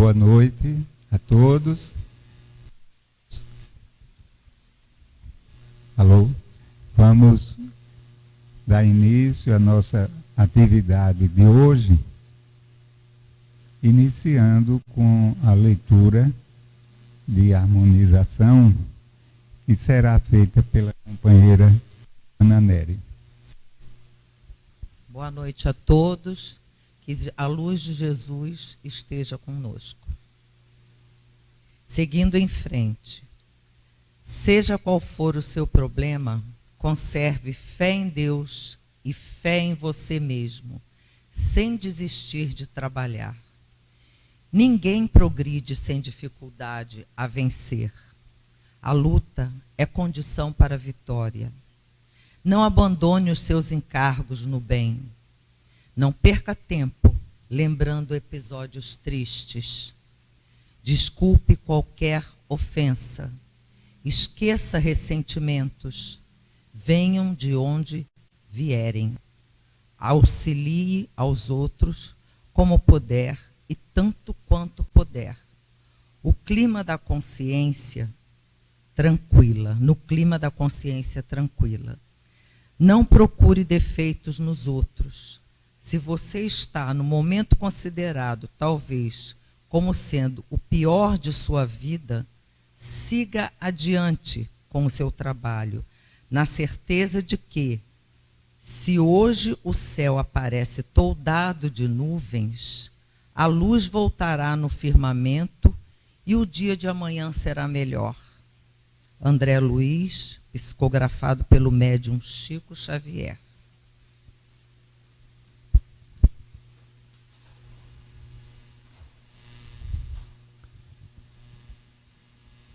boa noite a todos. Alô? Vamos dar início à nossa atividade de hoje, iniciando com a leitura de harmonização, que será feita pela companheira Ana Nery. Boa noite a todos, que a luz de Jesus esteja conosco. Seguindo em frente, seja qual for o seu problema, conserve fé em Deus e fé em você mesmo, sem desistir de trabalhar. Ninguém progride sem dificuldade a vencer. A luta é condição para a vitória. Não abandone os seus encargos no bem. Não perca tempo lembrando episódios tristes. Desculpe qualquer ofensa. Esqueça ressentimentos. Venham de onde vierem. Auxilie aos outros como puder e tanto quanto puder. O clima da consciência tranquila, no clima da consciência tranquila. Não procure defeitos nos outros. Se você está no momento considerado, talvez, como sendo o pior de sua vida, siga adiante com o seu trabalho, na certeza de que, se hoje o céu aparece toldado de nuvens, a luz voltará no firmamento e o dia de amanhã será melhor. André Luiz, psicografado pelo médium Chico Xavier.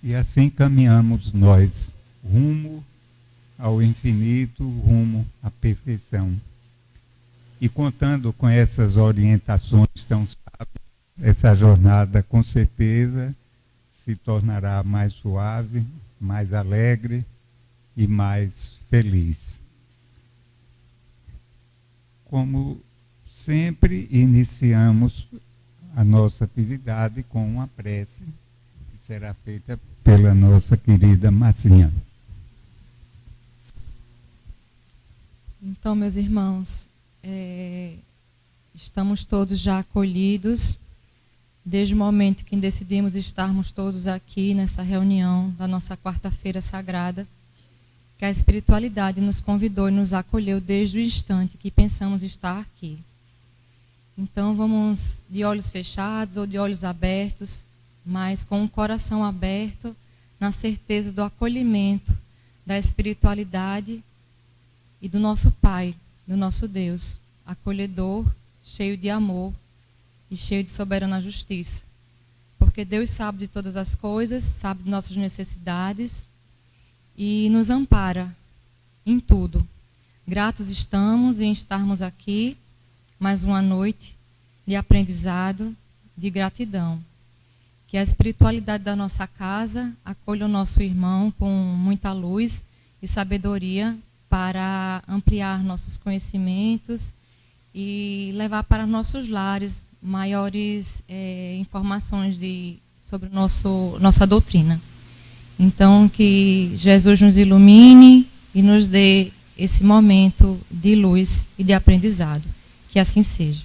E assim caminhamos nós, rumo ao infinito, rumo à perfeição. E contando com essas orientações tão sábias, essa jornada com certeza se tornará mais suave, mais alegre e mais feliz. Como sempre, iniciamos a nossa atividade com uma prece que será feita pela nossa querida Marcinha. Então, meus irmãos, estamos todos já acolhidos, desde o momento que decidimos estarmos todos aqui nessa reunião da nossa quarta-feira sagrada, que a espiritualidade nos convidou e nos acolheu desde o instante que pensamos estar aqui. Então vamos de olhos fechados ou de olhos abertos, mas com o coração aberto, na certeza do acolhimento da espiritualidade e do nosso Pai, do nosso Deus, acolhedor, cheio de amor e cheio de soberana justiça. Porque Deus sabe de todas as coisas, sabe de nossas necessidades e nos ampara em tudo. Gratos estamos em estarmos aqui, mais uma noite de aprendizado, de gratidão. Que a espiritualidade da nossa casa acolha o nosso irmão com muita luz e sabedoria para ampliar nossos conhecimentos e levar para nossos lares maiores informações sobre nossa doutrina. Então, que Jesus nos ilumine e nos dê esse momento de luz e de aprendizado. Que assim seja.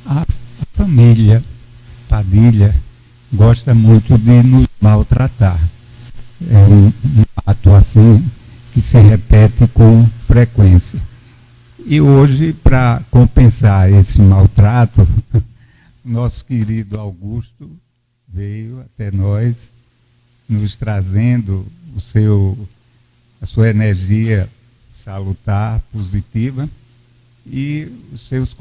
A família Padilha gosta muito de nos maltratar. É um ato assim que se repete com frequência. E hoje, para compensar esse maltrato, nosso querido Augusto veio até nós, nos trazendo a sua energia salutar, positiva, e os seus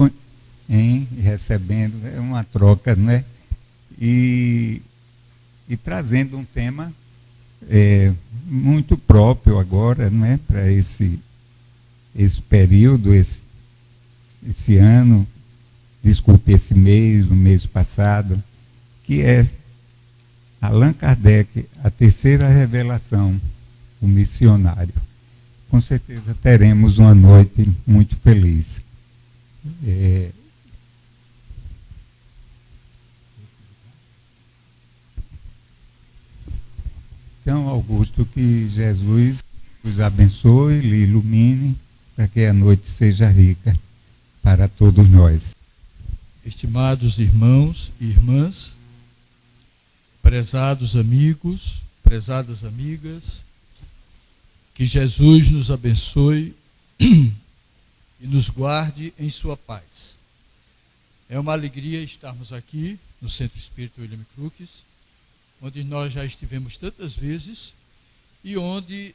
recebendo, é uma troca, né? E trazendo um tema muito próprio agora, não é, para esse período, esse ano, desculpe, esse mês, o mês passado, que é Allan Kardec, a terceira revelação, o missionário. Com certeza teremos uma noite muito feliz. Então, Augusto, que Jesus os abençoe, lhe ilumine, para que a noite seja rica para todos nós. Estimados irmãos e irmãs, prezados amigos, prezadas amigas, que Jesus nos abençoe e nos guarde em sua paz. É uma alegria estarmos aqui no Centro Espírita William Crookes, onde nós já estivemos tantas vezes e onde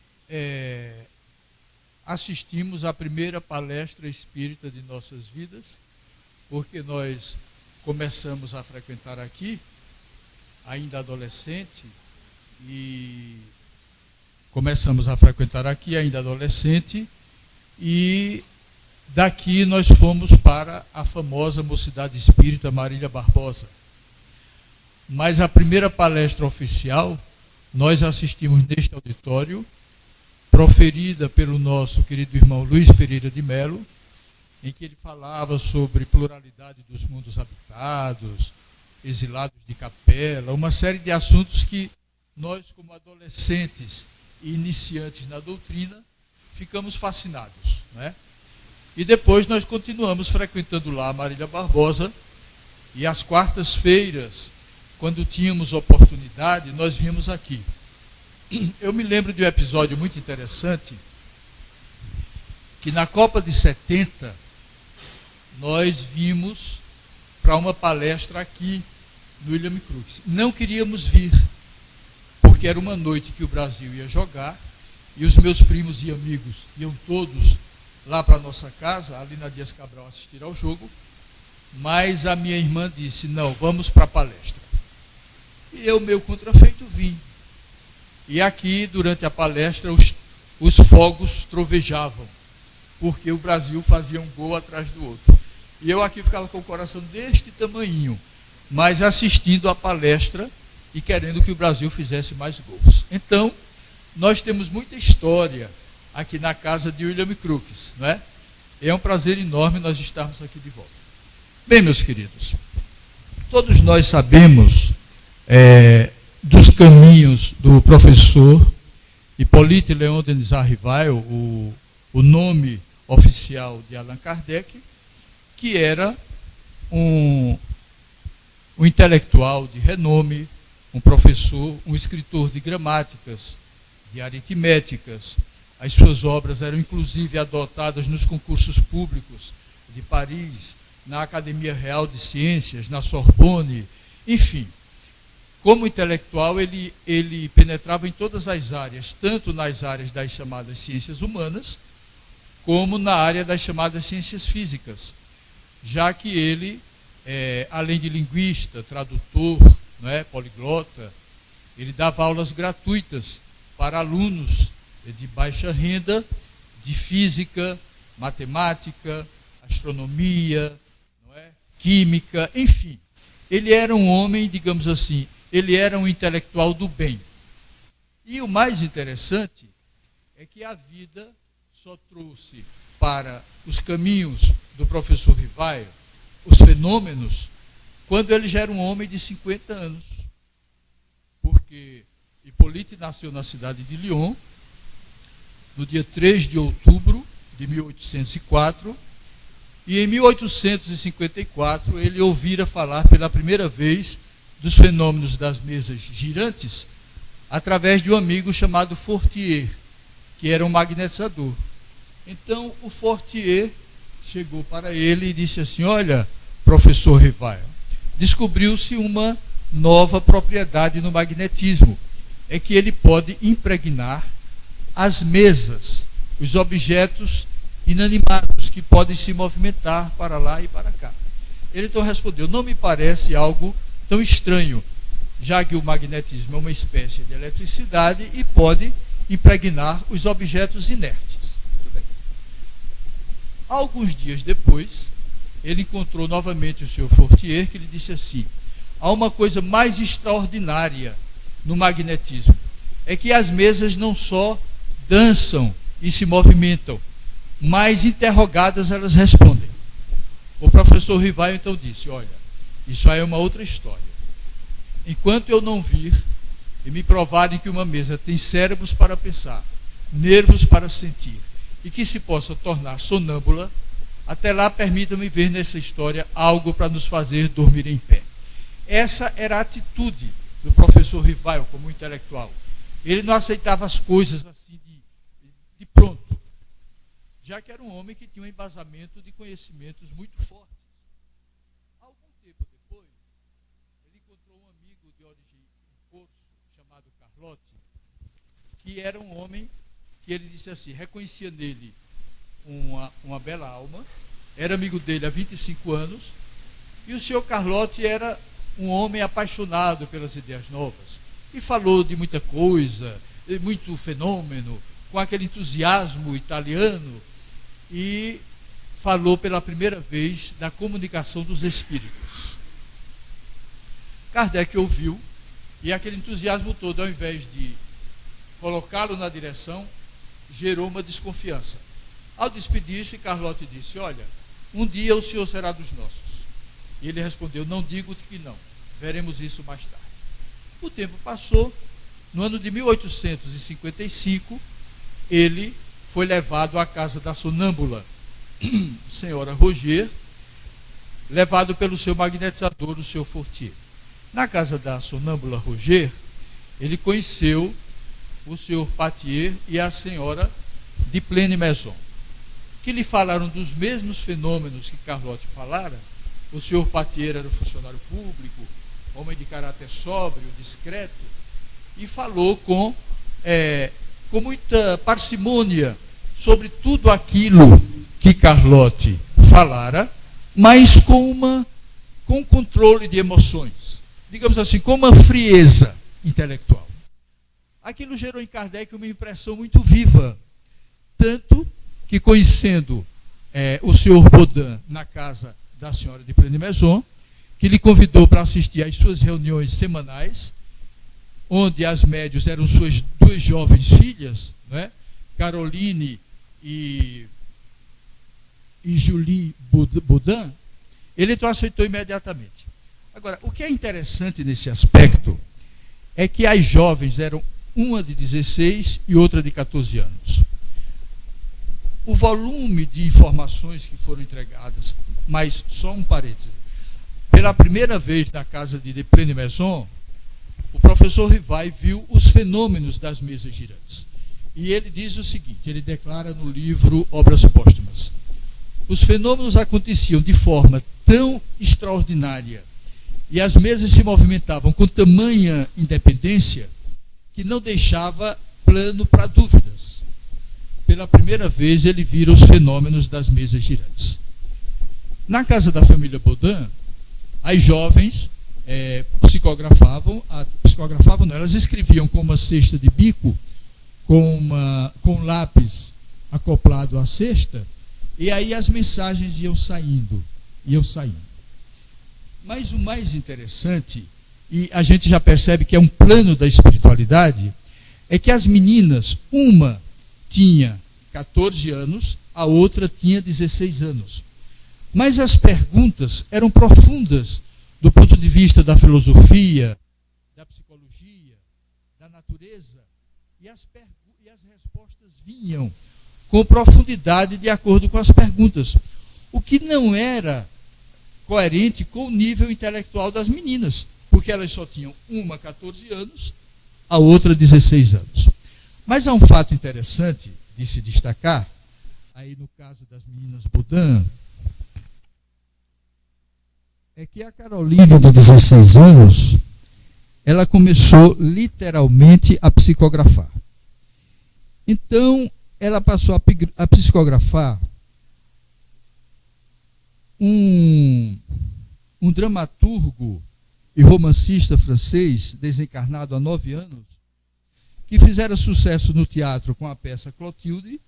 assistimos à primeira palestra espírita de nossas vidas, porque nós começamos a frequentar aqui, ainda adolescente, e daqui nós fomos para a famosa Mocidade Espírita Marília Barbosa. Mas a primeira palestra oficial, nós assistimos neste auditório, proferida pelo nosso querido irmão Luiz Pereira de Melo, em que ele falava sobre pluralidade dos mundos habitados, exilados de capela, uma série de assuntos que nós, como adolescentes e iniciantes na doutrina, ficamos fascinados, né? E depois nós continuamos frequentando lá a Marília Barbosa, e às quartas-feiras, quando tínhamos oportunidade, nós vínhamos aqui. Eu me lembro de um episódio muito interessante, que na Copa de 70, nós vimos para uma palestra aqui no William Crookes. Não queríamos vir, porque era uma noite que o Brasil ia jogar, e os meus primos e amigos iam todos lá para a nossa casa, ali na Dias Cabral, assistir ao jogo, mas a minha irmã disse, não, vamos para a palestra. E eu, meio contrafeito, vim. E aqui, durante a palestra, os fogos trovejavam, porque o Brasil fazia um gol atrás do outro. E eu aqui ficava com o coração deste tamanhinho, mas assistindo a palestra e querendo que o Brasil fizesse mais gols. Então, nós temos muita história aqui na casa de William Crookes, não é? É um prazer enorme nós estarmos aqui de volta. Bem, meus queridos, todos nós sabemos dos caminhos do professor Hippolyte Léon Denis Arrival, o nome oficial de Allan Kardec, que era um intelectual de renome, um professor, um escritor de gramáticas, de aritméticas. As suas obras eram inclusive adotadas nos concursos públicos de Paris, na Academia Real de Ciências, na Sorbonne, enfim. Como intelectual, ele penetrava em todas as áreas, tanto nas áreas das chamadas ciências humanas, como na área das chamadas ciências físicas, já que ele, além de linguista, tradutor, não é, poliglota, ele dava aulas gratuitas para alunos de baixa renda, de física, matemática, astronomia, não é, química, enfim. Ele era um homem, digamos assim, ele era um intelectual do bem. E o mais interessante é que a vida só trouxe para os caminhos do professor Rivaio os fenômenos quando ele já era um homem de 50 anos. Porque Hippolyte nasceu na cidade de Lyon, no dia 3 de outubro de 1804, e em 1854 ele ouvira falar pela primeira vez dos fenômenos das mesas girantes através de um amigo chamado Fortier, que era um magnetizador. Então o Fortier chegou para ele e disse assim, olha, professor Rivaio, descobriu-se uma nova propriedade no magnetismo, é que ele pode impregnar as mesas, os objetos inanimados que podem se movimentar para lá e para cá. Ele então respondeu, não me parece algo tão estranho, já que o magnetismo é uma espécie de eletricidade e pode impregnar os objetos inertes. Muito bem. Alguns dias depois, ele encontrou novamente o Sr. Fortier, que lhe disse assim, há uma coisa mais extraordinária no magnetismo, é que as mesas não só dançam e se movimentam, mas interrogadas elas respondem. O professor Rivaio então disse: olha, isso aí é uma outra história. Enquanto eu não vir e me provarem que uma mesa tem cérebros para pensar, nervos para sentir, e que se possa tornar sonâmbula, até lá permita-me ver nessa história algo para nos fazer dormir em pé. Essa era a atitude do professor Rivaio como intelectual. Ele não aceitava as coisas assim de pronto, já que era um homem que tinha um embasamento de conhecimentos muito fortes. Algum tempo depois, ele encontrou um amigo de origem em corso, chamado Carlotti, que era um homem que ele disse assim, reconhecia nele uma bela alma, era amigo dele há 25 anos, e o senhor Carlotti era um homem apaixonado pelas ideias novas, e falou de muita coisa, de muito fenômeno, com aquele entusiasmo italiano, e falou pela primeira vez da comunicação dos espíritos. Kardec ouviu, e aquele entusiasmo todo, ao invés de colocá-lo na direção, gerou uma desconfiança. Ao despedir-se, Carlotti disse: olha, um dia o senhor será dos nossos. E ele respondeu: não digo que não, veremos isso mais tarde. O tempo passou. No ano de 1855, ele foi levado à casa da sonâmbula senhora Roger, levado pelo seu magnetizador, o seu Fortier. Na casa da sonâmbula Roger, ele conheceu o senhor Patier e a senhora de Plene Maison, que lhe falaram dos mesmos fenômenos que Carlotti falara. O senhor Patier era um funcionário público, homem de caráter sóbrio, discreto, e falou com muita parcimônia sobre tudo aquilo que Carlotti falara, mas com controle de emoções, digamos assim, com uma frieza intelectual. Aquilo gerou em Kardec uma impressão muito viva, tanto que, conhecendo o senhor Baudin na casa da senhora de Plene Maison, que lhe convidou para assistir às suas reuniões semanais, onde as médios eram suas duas jovens filhas, né, Caroline e Julie Baudin, ele então aceitou imediatamente. Agora, o que é interessante nesse aspecto é que as jovens eram uma de 16 e outra de 14 anos. O volume de informações que foram entregadas, mas só um parêntese, pela primeira vez na casa de Plene Maison, o professor Rivaio viu os fenômenos das mesas girantes. E ele diz o seguinte, ele declara no livro Obras Póstumas: os fenômenos aconteciam de forma tão extraordinária e as mesas se movimentavam com tamanha independência que não deixava plano para dúvidas. Pela primeira vez ele vira os fenômenos das mesas girantes. Na casa da família Baudin, as jovens psicografavam não, elas escreviam com uma cesta de bico, com um lápis acoplado à cesta, e aí as mensagens iam saindo. Mas o mais interessante, e a gente já percebe que é um plano da espiritualidade, é que as meninas, uma tinha 14 anos, a outra tinha 16 anos. Mas as perguntas eram profundas do ponto de vista da filosofia, da psicologia, da natureza, e as respostas vinham com profundidade de acordo com as perguntas, o que não era coerente com o nível intelectual das meninas, porque elas só tinham uma 14 anos, a outra 16 anos. Mas há um fato interessante de se destacar, aí no caso das meninas Baudin, é que a Caroline, de 16 anos, ela começou literalmente a psicografar. Então, ela passou a psicografar um dramaturgo e romancista francês, desencarnado há 9 anos, que fizera sucesso no teatro com a peça Clotilde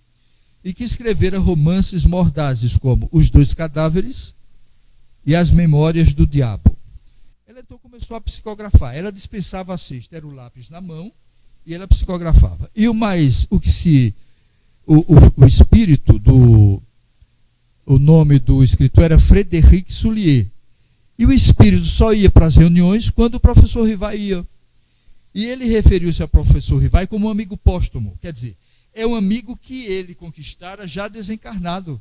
e que escrevera romances mordazes como Os Dois Cadáveres e As Memórias do Diabo. Ela então começou a psicografar. Ela dispensava a cesta, era o lápis na mão, e ela psicografava. E o espírito o nome do escritor era Frédéric Soulier. E o espírito só ia para as reuniões quando o professor Rivai ia. E ele referiu-se ao professor Rivai como um amigo póstumo. Quer dizer, é um amigo que ele conquistara já desencarnado.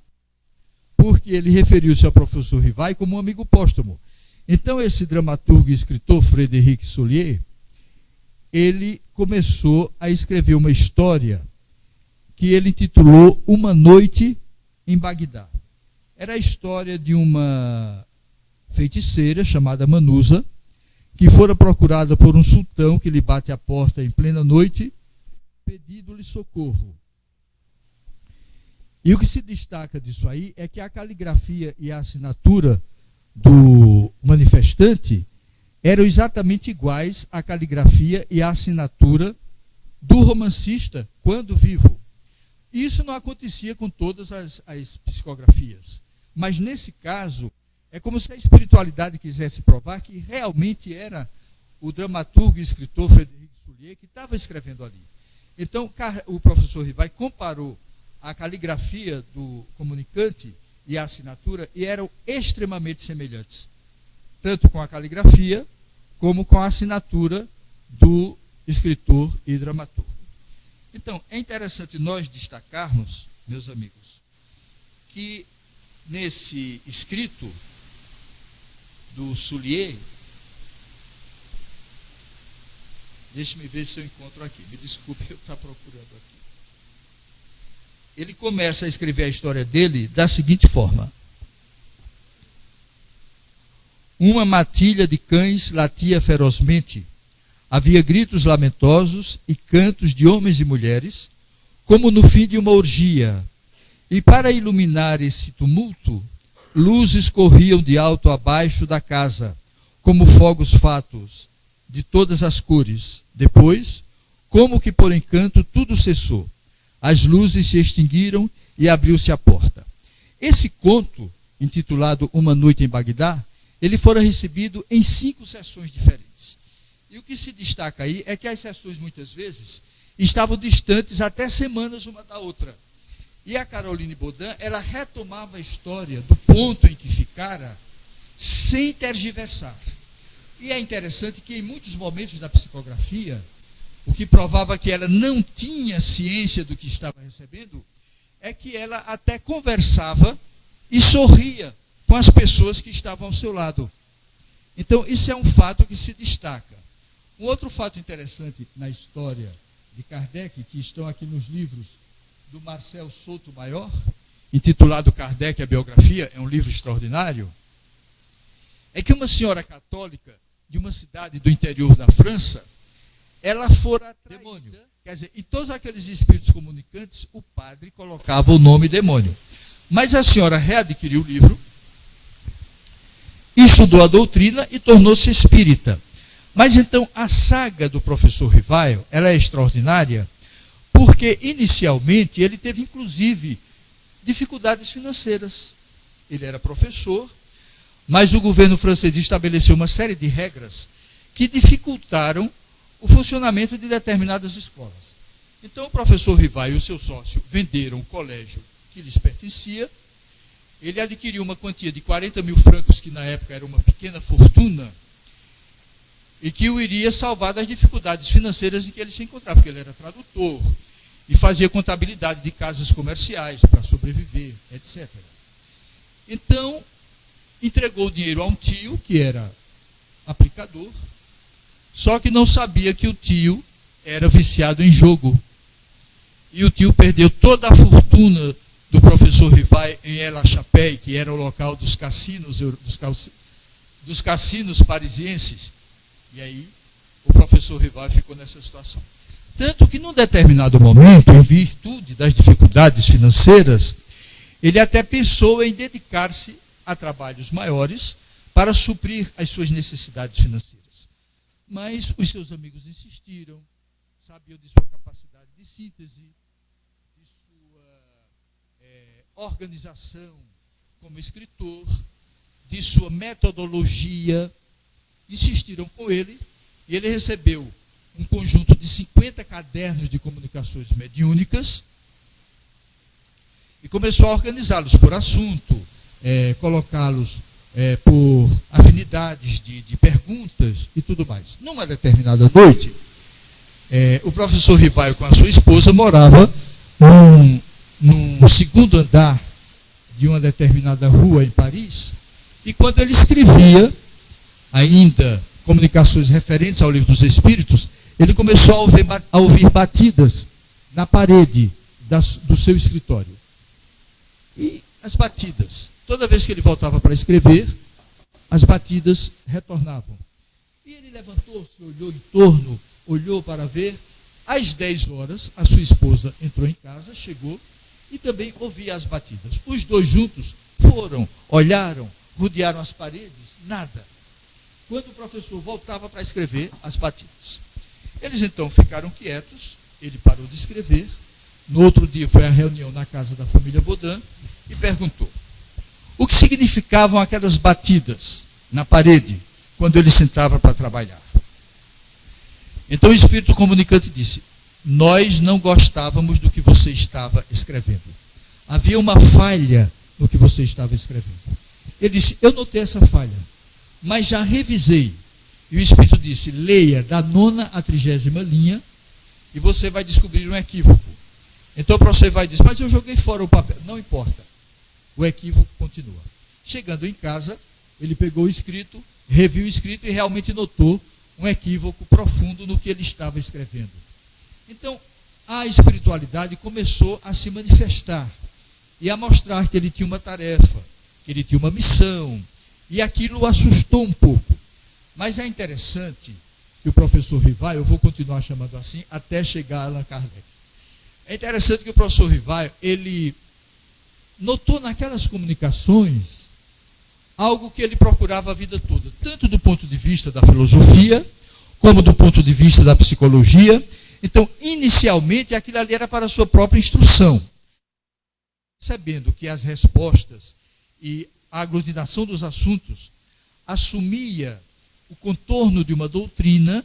Porque ele referiu-se ao professor Rivai como um amigo póstumo. Então, esse dramaturgo e escritor, Frédéric Soulier, ele começou a escrever uma história que ele intitulou Uma Noite em Bagdá. Era a história de uma feiticeira chamada Manusa, que fora procurada por um sultão que lhe bate à porta em plena noite, pedindo-lhe socorro. E o que se destaca disso aí é que a caligrafia e a assinatura do manifestante eram exatamente iguais à caligrafia e à assinatura do romancista quando vivo. Isso não acontecia com todas as psicografias. Mas nesse caso, é como se a espiritualidade quisesse provar que realmente era o dramaturgo e escritor Frédéric Soulier que estava escrevendo ali. Então, o professor Rivai comparou a caligrafia do comunicante e a assinatura e eram extremamente semelhantes, tanto com a caligrafia como com a assinatura do escritor e dramaturgo. Então, é interessante nós destacarmos, meus amigos, que nesse escrito do Soulier, deixe-me ver se eu encontro aqui, me desculpe, eu estou procurando aqui. Ele começa a escrever a história dele da seguinte forma: uma matilha de cães latia ferozmente, havia gritos lamentosos e cantos de homens e mulheres, como no fim de uma orgia, e para iluminar esse tumulto, luzes corriam de alto a baixo da casa, como fogos fatos, de todas as cores. Depois, como que por encanto, tudo cessou. As luzes se extinguiram e abriu-se a porta. Esse conto, intitulado Uma Noite em Bagdá, ele fora recebido em 5 sessões diferentes. E o que se destaca aí é que as sessões, muitas vezes, estavam distantes até semanas uma da outra. E a Caroline Baudin, ela retomava a história do ponto em que ficara, sem tergiversar. E é interessante que em muitos momentos da psicografia, o que provava que ela não tinha ciência do que estava recebendo, é que ela até conversava e sorria com as pessoas que estavam ao seu lado. Então, isso é um fato que se destaca. Um outro fato interessante na história de Kardec, que estão aqui nos livros do Marcel Sotomayor, intitulado Kardec, a Biografia, é um livro extraordinário, é que uma senhora católica de uma cidade do interior da França, ela fora atraída, demônio. Quer dizer, em todos aqueles espíritos comunicantes, o padre colocava o nome demônio. Mas a senhora readquiriu o livro, estudou a doutrina e tornou-se espírita. Mas então a saga do professor Rivai, ela é extraordinária, porque inicialmente ele teve inclusive dificuldades financeiras. Ele era professor, mas o governo francês estabeleceu uma série de regras que dificultaram o funcionamento de determinadas escolas. Então o professor Rivai e o seu sócio venderam o colégio que lhes pertencia. Ele adquiriu uma quantia de 40 mil francos, que na época era uma pequena fortuna, e que o iria salvar das dificuldades financeiras em que ele se encontrava, porque ele era tradutor e fazia contabilidade de casas comerciais para sobreviver, etc. Então, entregou o dinheiro a um tio, que era aplicador, só que não sabia que o tio era viciado em jogo. E o tio perdeu toda a fortuna do professor Rivai em El Chapelle, que era o local dos cassinos parisienses. E aí o professor Rivai ficou nessa situação. Tanto que num determinado momento, em virtude das dificuldades financeiras, ele até pensou em dedicar-se a trabalhos maiores para suprir as suas necessidades financeiras. Mas os seus amigos insistiram, sabiam de sua capacidade de síntese, de sua organização como escritor, de sua metodologia, insistiram com ele, e ele recebeu um conjunto de 50 cadernos de comunicações mediúnicas e começou a organizá-los por assunto, colocá-los por afinidades de perguntas e tudo mais. Numa determinada noite, o professor Rivaio com a sua esposa morava num segundo andar de uma determinada rua em Paris, e quando ele escrevia ainda comunicações referentes ao Livro dos Espíritos, ele começou a ouvir batidas na parede do seu escritório. E as batidas, toda vez que ele voltava para escrever, as batidas retornavam. E ele levantou-se, olhou em torno, olhou para ver. Às 10 horas, a sua esposa entrou em casa, chegou e também ouvia as batidas. Os dois juntos foram, olharam, rodearam as paredes, nada. Quando o professor voltava para escrever, as batidas. Eles então ficaram quietos, ele parou de escrever. No outro dia foi a reunião na casa da família Baudin e perguntou o que significavam aquelas batidas na parede quando ele sentava para trabalhar. Então o espírito comunicante disse: nós não gostávamos do que você estava escrevendo. Havia uma falha no que você estava escrevendo. Ele disse: eu notei essa falha, mas já revisei. E o espírito disse: leia da 9ª à 30ª linha e você vai descobrir um equívoco. Então o professor vai dizer: mas eu joguei fora o papel. Não importa, o equívoco continua. Chegando em casa, ele pegou o escrito, reviu o escrito e realmente notou um equívoco profundo no que ele estava escrevendo. Então, a espiritualidade começou a se manifestar e a mostrar que ele tinha uma tarefa, que ele tinha uma missão, e aquilo o assustou um pouco. Mas é interessante que o professor Rivaio, eu vou continuar chamando assim, até chegar a Allan Kardec. É interessante que o professor Rivaio, ele notou naquelas comunicações algo que ele procurava a vida toda, tanto do ponto de vista da filosofia, como do ponto de vista da psicologia. Então, inicialmente, aquilo ali era para a sua própria instrução. Sabendo que as respostas e a aglutinação dos assuntos assumia o contorno de uma doutrina,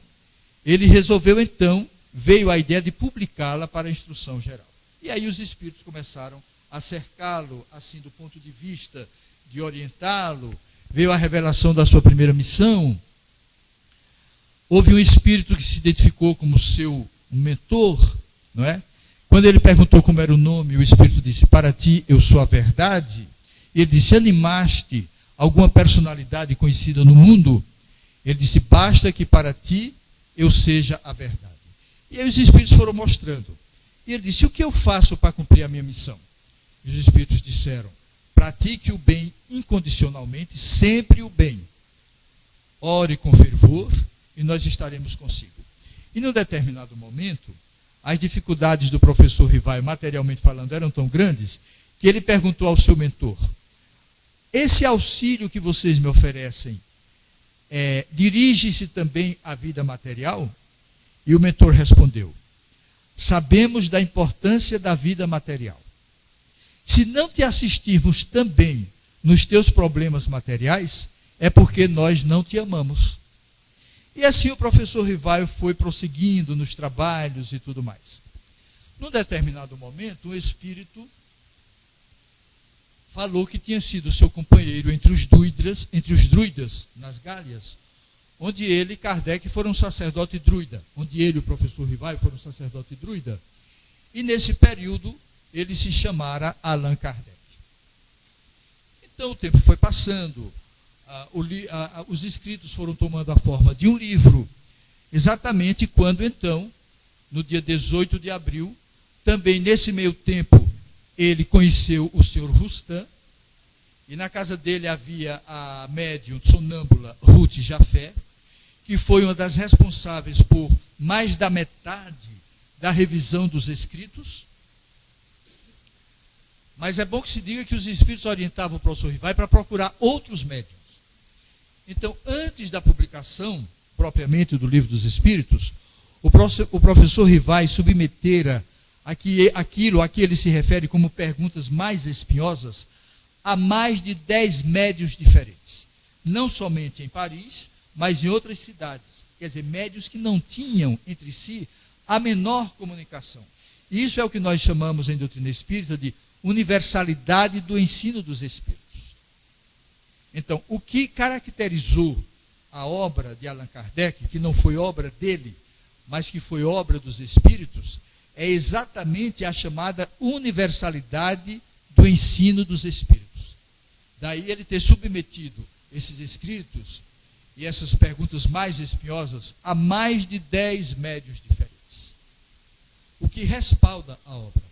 ele resolveu então, veio a ideia de publicá-la para a instrução geral. E aí os espíritos começaram a cercá-lo, assim, do ponto de vista de orientá-lo. Veio a revelação da sua primeira missão. Houve um espírito que se identificou como seu mentor, não é? Quando ele perguntou como era o nome, o espírito disse: para ti eu sou a verdade. E ele disse: animaste alguma personalidade conhecida no mundo? Ele disse: basta que para ti eu seja a verdade. E aí os espíritos foram mostrando. E ele disse: o que eu faço para cumprir a minha missão? E os espíritos disseram: pratique o bem incondicionalmente, sempre o bem. Ore com fervor e nós estaremos consigo. E num determinado momento, as dificuldades do professor Rivaio, materialmente falando, eram tão grandes, que ele perguntou ao seu mentor: esse auxílio que vocês me oferecem dirige-se também à vida material? E o mentor respondeu: sabemos da importância da vida material. Se não te assistirmos também nos teus problemas materiais, é porque nós não te amamos. E assim o professor Rivaio foi prosseguindo nos trabalhos e tudo mais. Num determinado momento, um espírito falou que tinha sido seu companheiro entre os druidas nas Gálias, onde ele e Kardec foram um sacerdote druida, onde ele e o professor Rivaio foram um sacerdote druida. E nesse período, ele se chamara Allan Kardec. Então o tempo foi passando, os escritos foram tomando a forma de um livro, exatamente quando então, no dia 18 de abril, também nesse meio tempo, ele conheceu o senhor Rustan, e na casa dele havia a médium sonâmbula Ruth Jafé, que foi uma das responsáveis por mais da metade da revisão dos escritos. Mas é bom que se diga que os espíritos orientavam o professor Rivaio para procurar outros médiuns. Então, antes da publicação, propriamente, do Livro dos Espíritos, o professor Rivaio submetera aquilo a que ele se refere como perguntas mais espinhosas a mais de 10 médiuns diferentes. Não somente em Paris, mas em outras cidades. quer dizer, médiuns que não tinham entre si a menor comunicação. E isso é o que nós chamamos em doutrina espírita de universalidade do ensino dos espíritos. Então, o que caracterizou a obra de Allan Kardec, que não foi obra dele, mas que foi obra dos espíritos, é exatamente a chamada universalidade do ensino dos espíritos. Daí ele ter submetido esses escritos e essas perguntas mais espinhosas a mais de 10 médiuns diferentes, o que respalda a obra.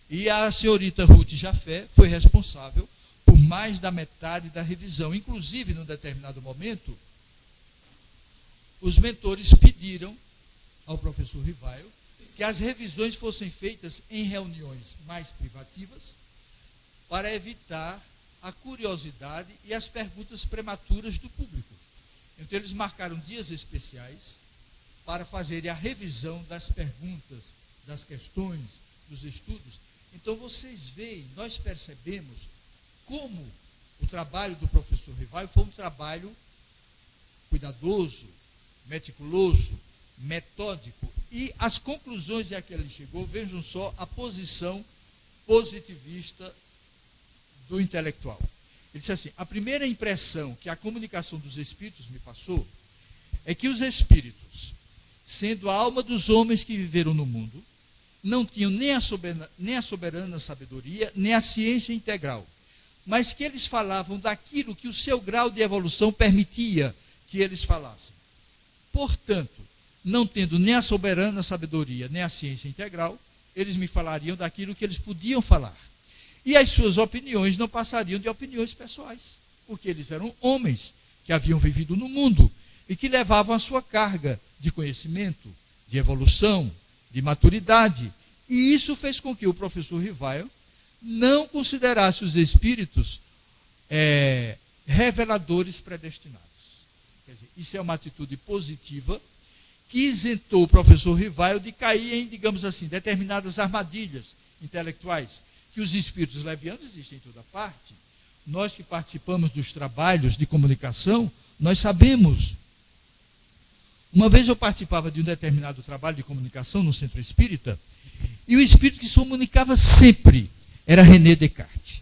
E a senhorita Ruth Jafé foi responsável por mais da metade da revisão. Inclusive, num determinado momento, os mentores pediram ao professor Rivaio que as revisões fossem feitas em reuniões mais privativas para evitar a curiosidade e as perguntas prematuras do público. Então, eles marcaram dias especiais para fazerem a revisão das perguntas, das questões, dos estudos. Então, vocês veem, nós percebemos como o trabalho do professor Rivaio foi um trabalho cuidadoso, meticuloso, metódico. E as conclusões a que ele chegou, vejam só a posição positivista do intelectual. Ele disse assim: a primeira impressão que a comunicação dos espíritos me passou é que os espíritos, sendo a alma dos homens que viveram no mundo, não tinham nem a soberana sabedoria, nem a ciência integral, mas que eles falavam daquilo que o seu grau de evolução permitia que eles falassem. Portanto, não tendo nem a soberana sabedoria, nem a ciência integral, eles me falariam daquilo que eles podiam falar. E as suas opiniões não passariam de opiniões pessoais, porque eles eram homens que haviam vivido no mundo e que levavam a sua carga de conhecimento, de evolução, de maturidade. E isso fez com que o professor Rivaio não considerasse os espíritos reveladores predestinados. Quer dizer, isso é uma atitude positiva que isentou o professor Rivaio de cair em, digamos assim, determinadas armadilhas intelectuais, que os espíritos levianos existem em toda parte. Nós que participamos dos trabalhos de comunicação, nós sabemos. Uma vez eu participava de um determinado trabalho de comunicação no centro espírita, e o espírito que se comunicava sempre era René Descartes.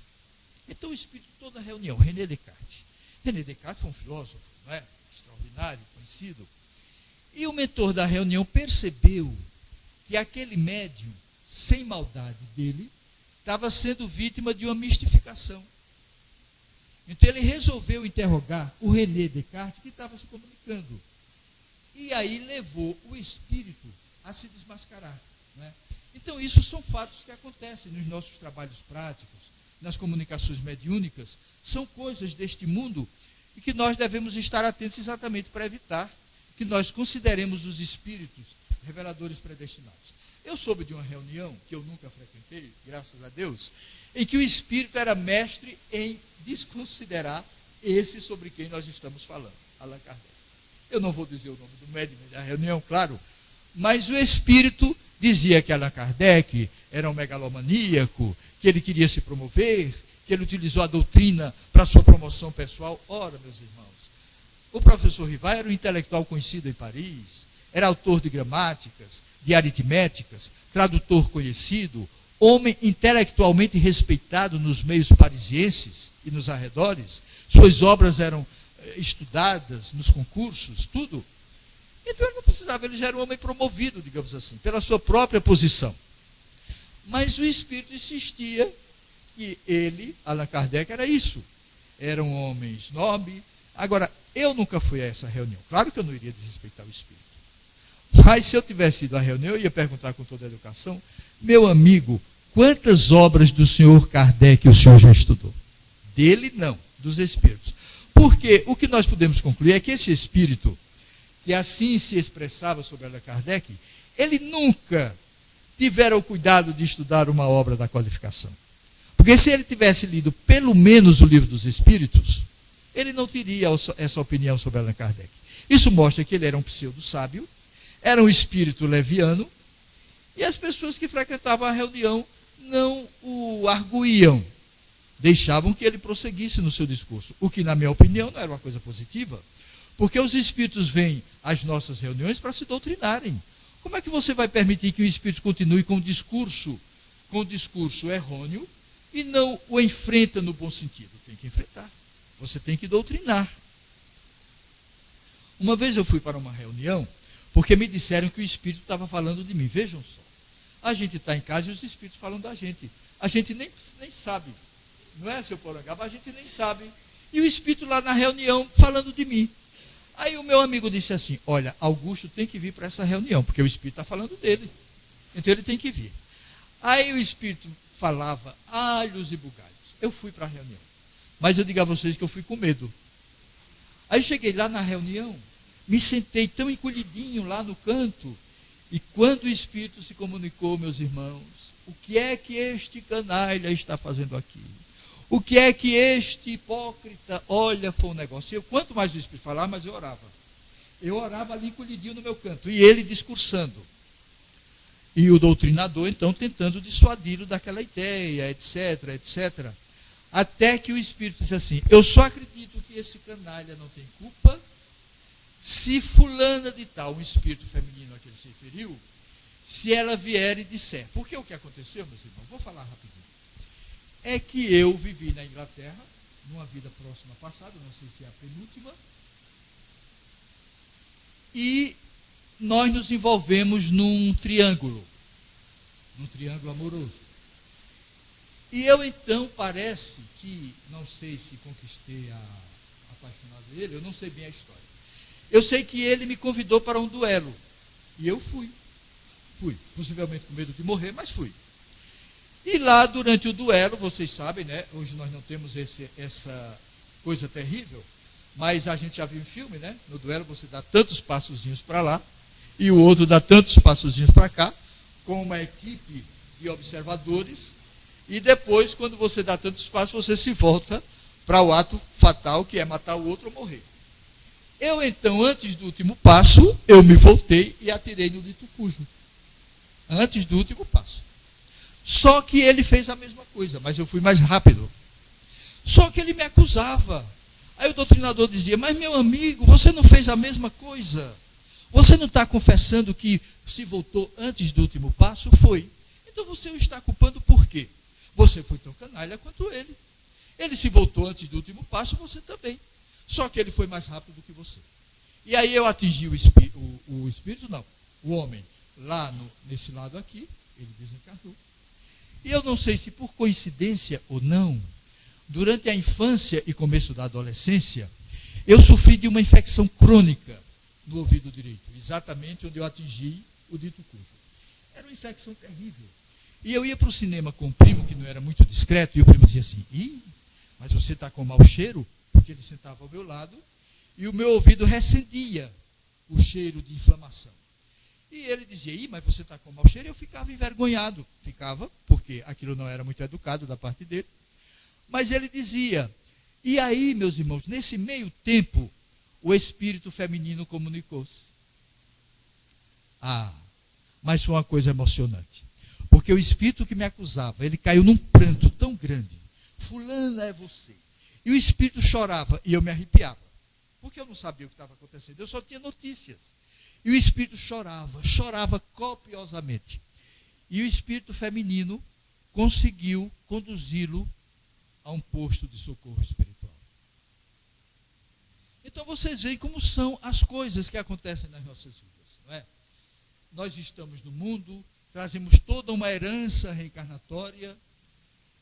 Então o espírito, toda a reunião, René Descartes. René Descartes foi um filósofo, não é? Extraordinário, conhecido. E o mentor da reunião percebeu que aquele médium, sem maldade dele, estava sendo vítima de uma mistificação. Então ele resolveu interrogar o René Descartes, que estava se comunicando. E aí levou o espírito a se desmascarar. Não é? Então isso são fatos que acontecem nos nossos trabalhos práticos, nas comunicações mediúnicas, são coisas deste mundo e que nós devemos estar atentos exatamente para evitar que nós consideremos os espíritos reveladores predestinados. Eu soube de uma reunião, que eu nunca frequentei, graças a Deus, em que o espírito era mestre em desconsiderar esse sobre quem nós estamos falando, Allan Kardec. Eu não vou dizer o nome do médium da reunião, claro, mas o espírito dizia que Allan Kardec era um megalomaníaco, que ele queria se promover, que ele utilizou a doutrina para sua promoção pessoal. Ora, meus irmãos, o professor Rivaio era um intelectual conhecido em Paris, era autor de gramáticas, de aritméticas, tradutor conhecido, homem intelectualmente respeitado nos meios parisienses e nos arredores. Suas obras eram estudadas nos concursos, tudo. Então ele não precisava, ele já era um homem promovido, digamos assim, pela sua própria posição. Mas o espírito insistia que ele, Allan Kardec, era isso. Era um homem snob. Agora, eu nunca fui a essa reunião. Claro que eu não iria desrespeitar o espírito. Mas se eu tivesse ido à reunião, eu ia perguntar com toda a educação: meu amigo, quantas obras do senhor Kardec o senhor já estudou? Dele, não, dos espíritos. Porque o que nós podemos concluir é que esse espírito, que assim se expressava sobre Allan Kardec, ele nunca tivera o cuidado de estudar uma obra da codificação. Porque se ele tivesse lido pelo menos o Livro dos Espíritos, ele não teria essa opinião sobre Allan Kardec. Isso mostra que ele era um pseudo-sábio, era um espírito leviano, e as pessoas que frequentavam a reunião não o arguíam, deixavam que ele prosseguisse no seu discurso, o que, na minha opinião, não era uma coisa positiva, Porque os espíritos vêm às nossas reuniões para se doutrinarem. Como é que você vai permitir que o espírito continue com o discurso errôneo e não o enfrenta no bom sentido? Tem que enfrentar. Você tem que doutrinar. Uma vez eu fui para uma reunião, porque me disseram que o espírito estava falando de mim. Vejam só. A gente está em casa e os espíritos falam da gente. A gente nem sabe. Não é, seu Porangaba? A gente nem sabe. E o espírito lá na reunião falando de mim. Aí o meu amigo disse assim, olha, Augusto tem que vir para essa reunião, porque o espírito está falando dele. Então ele tem que vir. Aí o espírito falava alhos e bugalhos. Eu fui para a reunião. Mas eu digo a vocês que eu fui com medo. Aí cheguei lá na reunião, me sentei tão encolhidinho lá no canto, e quando o espírito se comunicou, meus irmãos, o que é que este canalha está fazendo aqui? O que é que este hipócrita, olha, foi um negócio. Quanto mais o espírito falava, mais eu orava. Eu orava ali encolhidinho no meu canto, e ele discursando. E o doutrinador, então, tentando dissuadi-lo daquela ideia, etc, etc. Até que o espírito disse assim, eu só acredito que esse canalha não tem culpa se fulana de tal, um espírito feminino a que ele se referiu, se ela vier e disser. Porque o que aconteceu, meus irmãos, vou falar rapidinho. É que eu vivi na Inglaterra, numa vida próxima passada, não sei se é a penúltima, e nós nos envolvemos num triângulo amoroso. E eu então parece que, não sei se conquistei a apaixonada dele, eu não sei bem a história. Eu sei que ele me convidou para um duelo, e eu fui, possivelmente com medo de morrer, mas fui. E lá, durante o duelo, vocês sabem, né? Hoje nós não temos essa coisa terrível, mas a gente já viu em filme, né? No duelo você dá tantos passozinhos para lá, e o outro dá tantos passozinhos para cá, com uma equipe de observadores, e depois, quando você dá tantos passos, você se volta para o ato fatal, que é matar o outro ou morrer. Eu, então, antes do último passo, eu me voltei e atirei no dito cujo. Antes do último passo. Só que ele fez a mesma coisa, mas eu fui mais rápido. Só que ele me acusava. Aí o doutrinador dizia, mas meu amigo, você não fez a mesma coisa? Você não está confessando que se voltou antes do último passo? Foi. Então você o está culpando por quê? Você foi tão canalha quanto ele. Ele se voltou antes do último passo, você também. Só que ele foi mais rápido do que você. E aí eu atingi o espírito, não, o homem, lá nesse lado aqui, ele desencarnou. E eu não sei se por coincidência ou não, durante a infância e começo da adolescência, eu sofri de uma infecção crônica no ouvido direito, exatamente onde eu atingi o dito cujo. Era uma infecção terrível. E eu ia para o cinema com o primo, que não era muito discreto, e o primo dizia assim, mas você está com mau cheiro? Porque ele sentava ao meu lado, e o meu ouvido recendia o cheiro de inflamação. E ele dizia, mas você está com mau cheiro? E eu ficava envergonhado. Ficava, porque aquilo não era muito educado da parte dele. Mas ele dizia, e aí, meus irmãos, nesse meio tempo, o espírito feminino comunicou-se. Mas foi uma coisa emocionante. Porque o espírito que me acusava, ele caiu num pranto tão grande. Fulana é você. E o espírito chorava, e eu me arrepiava. Porque eu não sabia o que estava acontecendo, eu só tinha notícias. E o espírito chorava copiosamente. E o espírito feminino conseguiu conduzi-lo a um posto de socorro espiritual. Então vocês veem como são as coisas que acontecem nas nossas vidas, não é? Nós estamos no mundo, trazemos toda uma herança reencarnatória,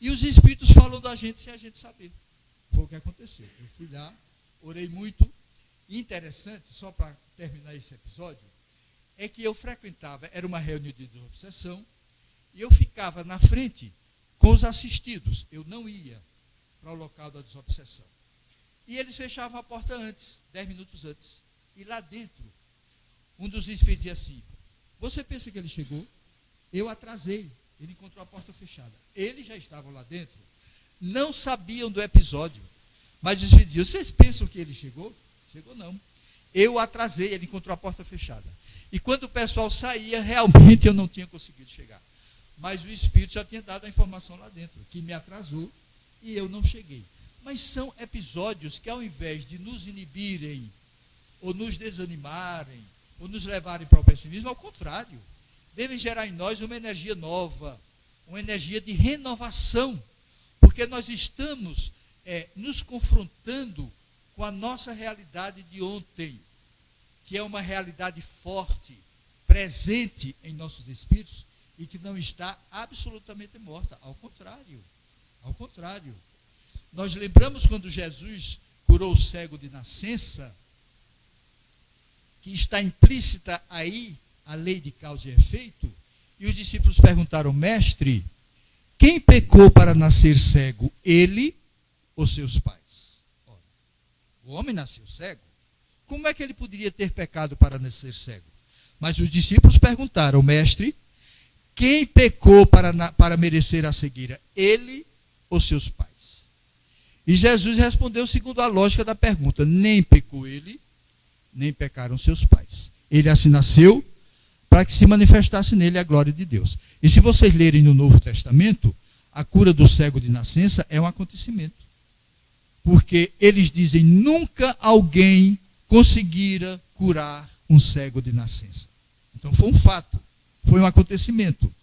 e os espíritos falam da gente sem a gente saber. Foi o que aconteceu. Eu fui lá, orei muito. Interessante, só para terminar esse episódio, é que eu frequentava, era uma reunião de desobsessão, e eu ficava na frente com os assistidos. Eu não ia para o local da desobsessão. E eles fechavam a porta antes, 10 minutos antes. E lá dentro, um dos espíritos dizia assim, você pensa que ele chegou? Eu atrasei, ele encontrou a porta fechada. Eles já estavam lá dentro, não sabiam do episódio, mas os espíritos diziam, vocês pensam que ele chegou? Chegou não. Eu atrasei, ele encontrou a porta fechada. E quando o pessoal saía, realmente eu não tinha conseguido chegar. Mas o espírito já tinha dado a informação lá dentro, que me atrasou e eu não cheguei. Mas são episódios que, ao invés de nos inibirem ou nos desanimarem, ou nos levarem para o pessimismo. Ao contrário, devem gerar em nós uma energia nova, uma energia de renovação, porque nós estamos nos confrontando com a nossa realidade de ontem, que é uma realidade forte, presente em nossos espíritos e que não está absolutamente morta. Ao contrário. Nós lembramos quando Jesus curou o cego de nascença, que está implícita aí a lei de causa e efeito, e os discípulos perguntaram: mestre, quem pecou para nascer cego, ele ou seus pais? Ora, o homem nasceu cego. Como é que ele poderia ter pecado para nascer cego? Mas os discípulos perguntaram: mestre, quem pecou para merecer a cegueira, ele ou seus pais? E Jesus respondeu segundo a lógica da pergunta: nem pecou ele, nem pecaram seus pais. Ele assim nasceu para que se manifestasse nele a glória de Deus. E se vocês lerem no Novo Testamento, a cura do cego de nascença é um acontecimento. Porque eles dizem: nunca alguém conseguira curar um cego de nascença. Então foi um fato, foi um acontecimento.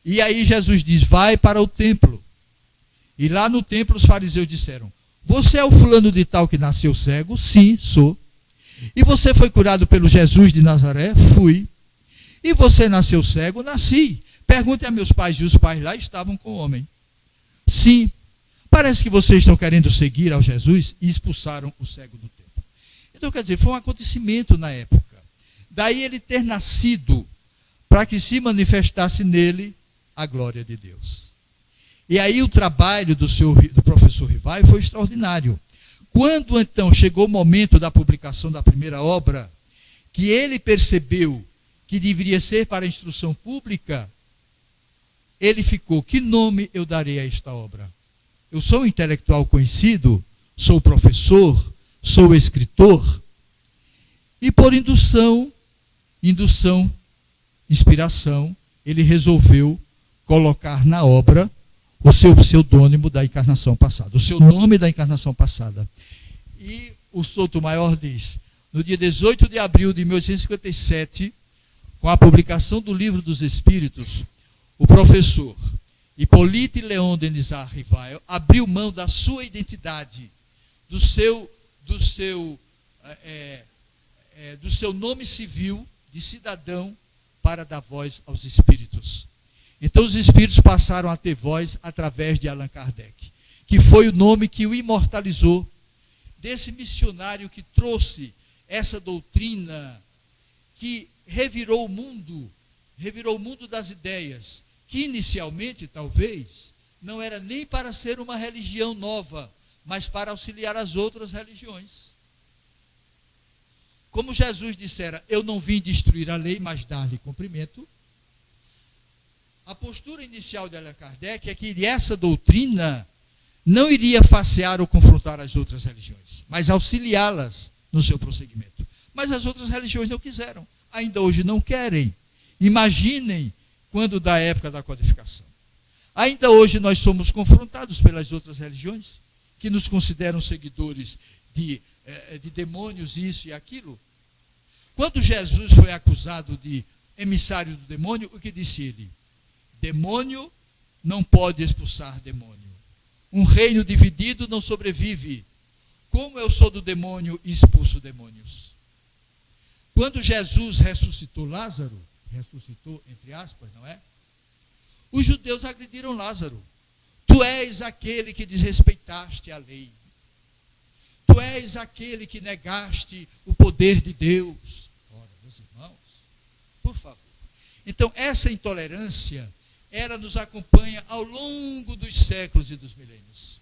E aí Jesus diz: vai para o templo. E lá no templo os fariseus disseram: você é o fulano de tal que nasceu cego? Sim, sou. E você foi curado pelo Jesus de Nazaré? Fui. E você nasceu cego? Nasci. Pergunte a meus pais, e os pais lá estavam com o homem. Sim. Parece que vocês estão querendo seguir ao Jesus e expulsaram o cego do templo. Então, quer dizer, foi um acontecimento na época. Daí ele ter nascido para que se manifestasse nele a glória de Deus. E aí o trabalho do professor Rivai foi extraordinário. Quando então chegou o momento da publicação da primeira obra, que ele percebeu que deveria ser para a instrução pública, ele ficou: que nome eu darei a esta obra? Eu sou um intelectual conhecido, sou professor, sou escritor, e por indução, inspiração, ele resolveu colocar na obra o seu pseudônimo da encarnação passada, o seu nome da encarnação passada. E o Sotomayor diz: no dia 18 de abril de 1857, com a publicação do Livro dos Espíritos, o professor Hippolyte Léon Denisard Rivail abriu mão da sua identidade, do seu nome civil de cidadão, para dar voz aos espíritos. Então os espíritos passaram a ter voz através de Allan Kardec, que foi o nome que o imortalizou, desse missionário que trouxe essa doutrina que revirou o mundo das ideias, que inicialmente, talvez, não era nem para ser uma religião nova, mas para auxiliar as outras religiões. Como Jesus dissera: eu não vim destruir a lei, mas dar-lhe cumprimento. A postura inicial de Allan Kardec é que essa doutrina não iria facear ou confrontar as outras religiões, mas auxiliá-las no seu prosseguimento. Mas as outras religiões não quiseram, ainda hoje não querem. Imaginem quando da época da codificação. Ainda hoje nós somos confrontados pelas outras religiões, que nos consideram seguidores de demônios, isso e aquilo. Quando Jesus foi acusado de emissário do demônio, o que disse ele? Demônio não pode expulsar demônio. Um reino dividido não sobrevive. Como eu sou do demônio e expulso demônios? Quando Jesus ressuscitou Lázaro, ressuscitou entre aspas, não é? Os judeus agrediram Lázaro. Tu és aquele que desrespeitaste a lei. Tu és aquele que negaste o poder de Deus. Ora, meus irmãos, por favor. Então, essa intolerância, ela nos acompanha ao longo dos séculos e dos milênios.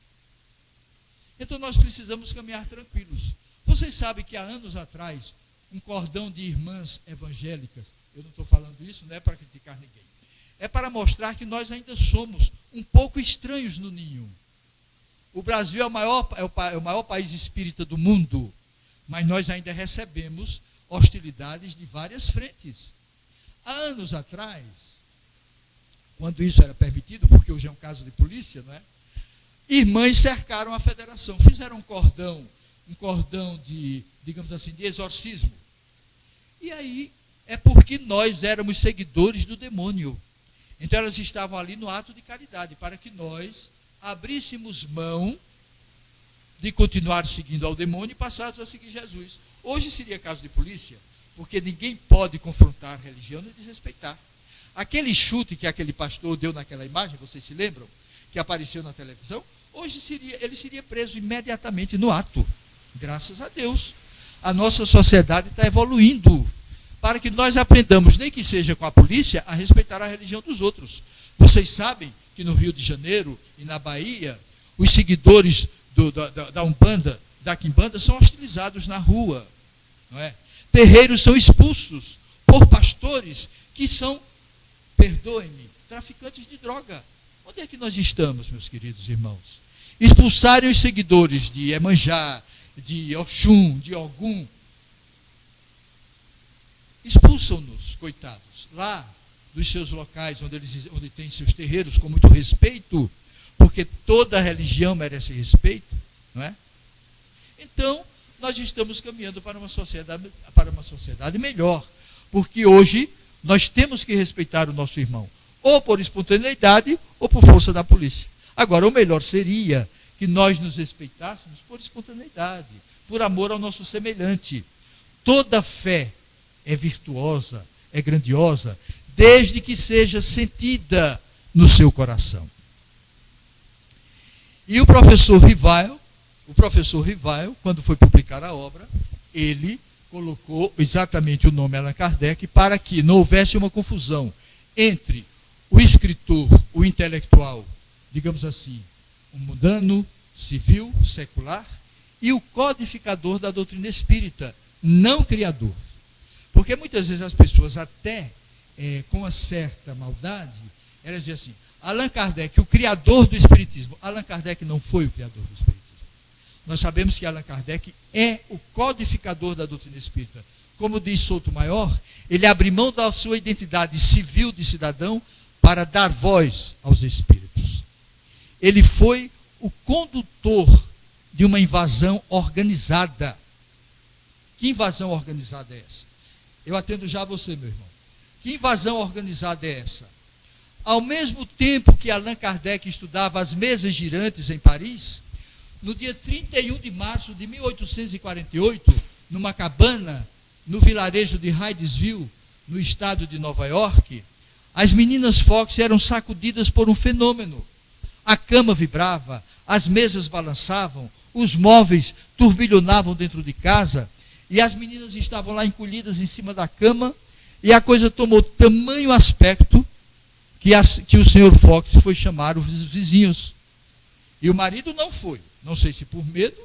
Então, nós precisamos caminhar tranquilos. Vocês sabem que há anos atrás, um cordão de irmãs evangélicas, eu não estou falando isso, não é para criticar ninguém, é para mostrar que nós ainda somos um pouco estranhos no ninho. O Brasil é o maior país espírita do mundo, mas nós ainda recebemos hostilidades de várias frentes. Há anos atrás, quando isso era permitido, porque hoje é um caso de polícia, não é? Irmãs cercaram a federação, fizeram um cordão um cordão de, digamos assim, de exorcismo. E aí é porque nós éramos seguidores do demônio. Então elas estavam ali no ato de caridade, para que nós abríssemos mão de continuar seguindo ao demônio e passássemos a seguir Jesus. Hoje seria caso de polícia, porque ninguém pode confrontar a religião nem desrespeitar. Aquele chute que aquele pastor deu naquela imagem, vocês se lembram? Que apareceu na televisão, hoje ele seria preso imediatamente no ato. Graças a Deus. A nossa sociedade está evoluindo para que nós aprendamos, nem que seja com a polícia, a respeitar a religião dos outros. Vocês sabem que no Rio de Janeiro e na Bahia, os seguidores da Umbanda, da Quimbanda, são hostilizados na rua. Não é? Terreiros são expulsos por pastores que são, perdoem-me, traficantes de droga. Onde é que nós estamos, meus queridos irmãos? Expulsarem os seguidores de Iemanjá, de Oxum, de Ogum. Expulsam-nos, coitados, lá dos seus locais, onde tem seus terreiros, com muito respeito, porque toda religião merece respeito, não é? Então, nós estamos caminhando para uma sociedade melhor, porque hoje nós temos que respeitar o nosso irmão, ou por espontaneidade, ou por força da polícia. Agora, o melhor seria que nós nos respeitássemos por espontaneidade, por amor ao nosso semelhante. Toda fé é virtuosa, é grandiosa, desde que seja sentida no seu coração. E o professor Rivail, quando foi publicar a obra, ele colocou exatamente o nome Allan Kardec para que não houvesse uma confusão entre o escritor, o intelectual, digamos assim, o mundano, civil, secular, e o codificador da doutrina espírita, não criador. Porque muitas vezes as pessoas, até com uma certa maldade, elas dizem assim, Allan Kardec, o criador do espiritismo. Allan Kardec não foi o criador do espiritismo. Nós sabemos que Allan Kardec é o codificador da doutrina espírita. Como diz Souto-Maior, ele abre mão da sua identidade civil de cidadão para dar voz aos espíritos. Ele foi o condutor de uma invasão organizada. Que invasão organizada é essa? Eu atendo já a você, meu irmão. Que invasão organizada é essa? Ao mesmo tempo que Allan Kardec estudava as mesas girantes em Paris, no dia 31 de março de 1848, numa cabana no vilarejo de Hydesville, no estado de Nova York, as meninas Fox eram sacudidas por um fenômeno. A cama vibrava, as mesas balançavam, os móveis turbilhonavam dentro de casa, e as meninas estavam lá encolhidas em cima da cama, e a coisa tomou tamanho aspecto que o senhor Fox foi chamar os vizinhos. E o marido não foi, não sei se por medo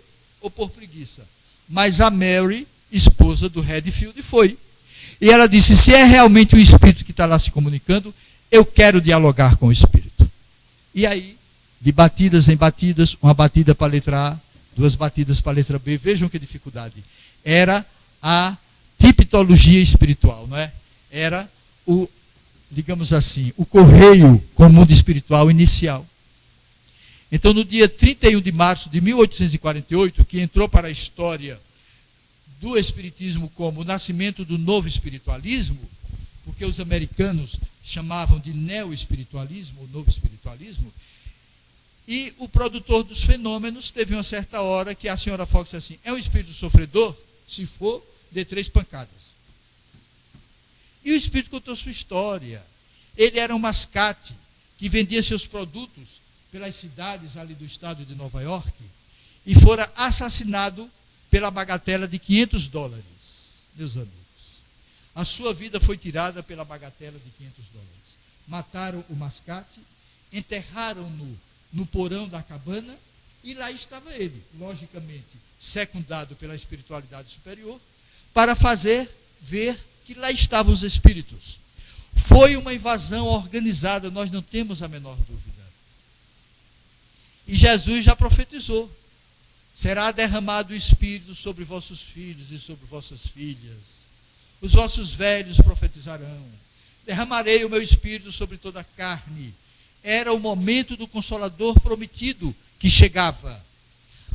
ou por preguiça, mas a Mary, esposa do Redfield, foi. E ela disse, se é realmente o espírito que está lá se comunicando, eu quero dialogar com o espírito. E aí, de batidas em batidas, uma batida para a letra A, duas batidas para a letra B, vejam que dificuldade. Era a tipologia espiritual, não é? Era o, digamos assim, o correio com o mundo espiritual inicial. Então, no dia 31 de março de 1848, que entrou para a história do espiritismo como o nascimento do novo espiritualismo, porque os americanos chamavam de neo-espiritualismo, o novo espiritualismo, e o produtor dos fenômenos teve uma certa hora que a senhora Fox disse assim, é um espírito sofredor? Se for, dê 3 pancadas. E o espírito contou sua história. Ele era um mascate que vendia seus produtos pelas cidades ali do estado de Nova York e fora assassinado pela bagatela de $500, meus amigos. A sua vida foi tirada pela bagatela de $500. Mataram o mascate, enterraram-no no porão da cabana, e lá estava ele, logicamente, secundado pela espiritualidade superior, para fazer ver que lá estavam os espíritos. Foi uma invasão organizada, nós não temos a menor dúvida. E Jesus já profetizou, será derramado o Espírito sobre vossos filhos e sobre vossas filhas. Os vossos velhos profetizarão. Derramarei o meu Espírito sobre toda a carne. Era o momento do Consolador prometido que chegava.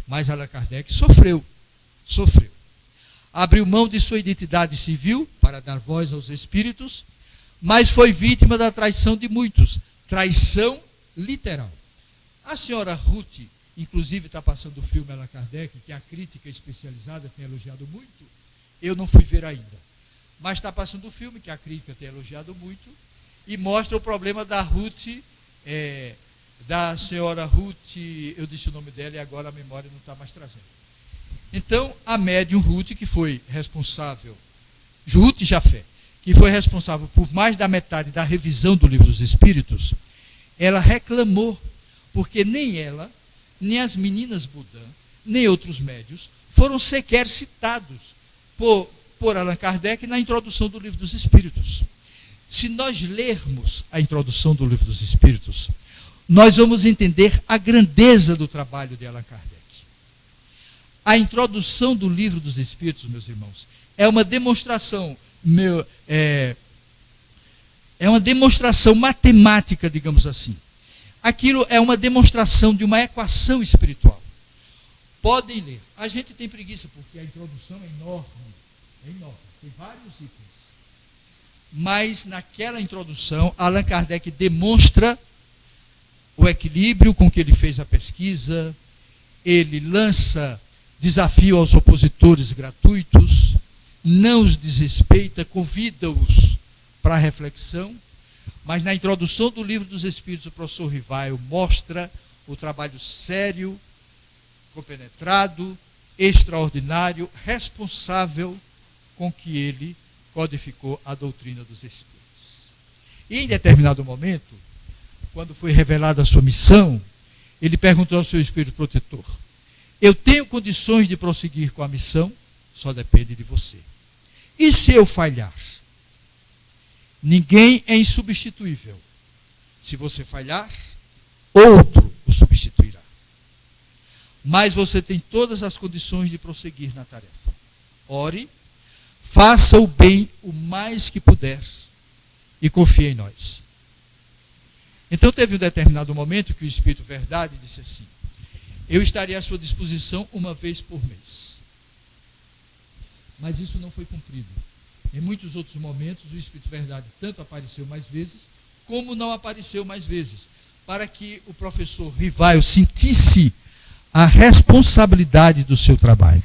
Mas Allan Kardec sofreu. sofreu. Abriu mão de sua identidade civil para dar voz aos espíritos, mas foi vítima da traição de muitos, traição literal. A senhora Ruth, inclusive está passando o filme Allan Kardec, que a crítica especializada tem elogiado muito, eu não fui ver ainda, mas está passando o filme que a crítica tem elogiado muito, e mostra o problema da Ruth, da senhora Ruth, eu disse o nome dela e agora a memória não está mais trazendo. Então, a médium Ruth, que foi responsável, Ruth Jafé, que foi responsável por mais da metade da revisão do Livro dos Espíritos, ela reclamou, porque nem ela, nem as meninas Budã, nem outros médios, foram sequer citados por Allan Kardec na introdução do Livro dos Espíritos. Se nós lermos a introdução do Livro dos Espíritos, nós vamos entender a grandeza do trabalho de Allan Kardec. A introdução do Livro dos Espíritos, meus irmãos, é uma demonstração, é uma demonstração matemática, digamos assim. Aquilo é uma demonstração de uma equação espiritual. Podem ler. A gente tem preguiça, porque a introdução é enorme, tem vários itens. Mas naquela introdução, Allan Kardec demonstra o equilíbrio com que ele fez a pesquisa, ele lança desafio aos opositores gratuitos, não os desrespeita, convida-os para a reflexão, mas na introdução do Livro dos Espíritos, o professor Rivaio mostra o trabalho sério, compenetrado, extraordinário, responsável com que ele codificou a doutrina dos Espíritos. E em determinado momento, quando foi revelada a sua missão, ele perguntou ao seu Espírito protetor: eu tenho condições de prosseguir com a missão? Só depende de você. E se eu falhar? Ninguém é insubstituível. Se você falhar, outro o substituirá. Mas você tem todas as condições de prosseguir na tarefa. Ore, faça o bem o mais que puder e confie em nós. Então teve um determinado momento que o Espírito Verdade disse assim: eu estarei à sua disposição uma vez por mês. Mas isso não foi cumprido. Em muitos outros momentos, o Espírito Verdade tanto apareceu mais vezes, como não apareceu mais vezes, para que o professor Rivaio sentisse a responsabilidade do seu trabalho.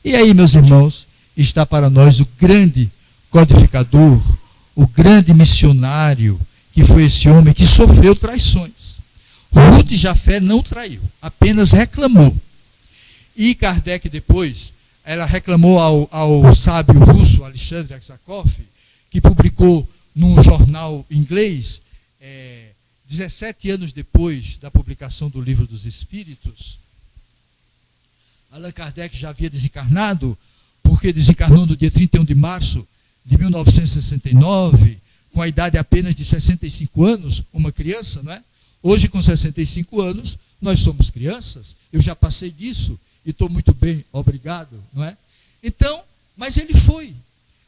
E aí, meus irmãos, está para nós o grande codificador, o grande missionário, que foi esse homem que sofreu traições. Ruth Jafé não traiu, apenas reclamou. E Kardec depois, ela reclamou ao sábio russo Alexandre Aksakov, que publicou num jornal inglês, 17 anos depois da publicação do Livro dos Espíritos. Allan Kardec já havia desencarnado, porque desencarnou no dia 31 de março de 1969, com a idade apenas de 65 anos, uma criança, não é? Hoje, com 65 anos, nós somos crianças, eu já passei disso, e estou muito bem, obrigado, não é? Então, mas ele foi.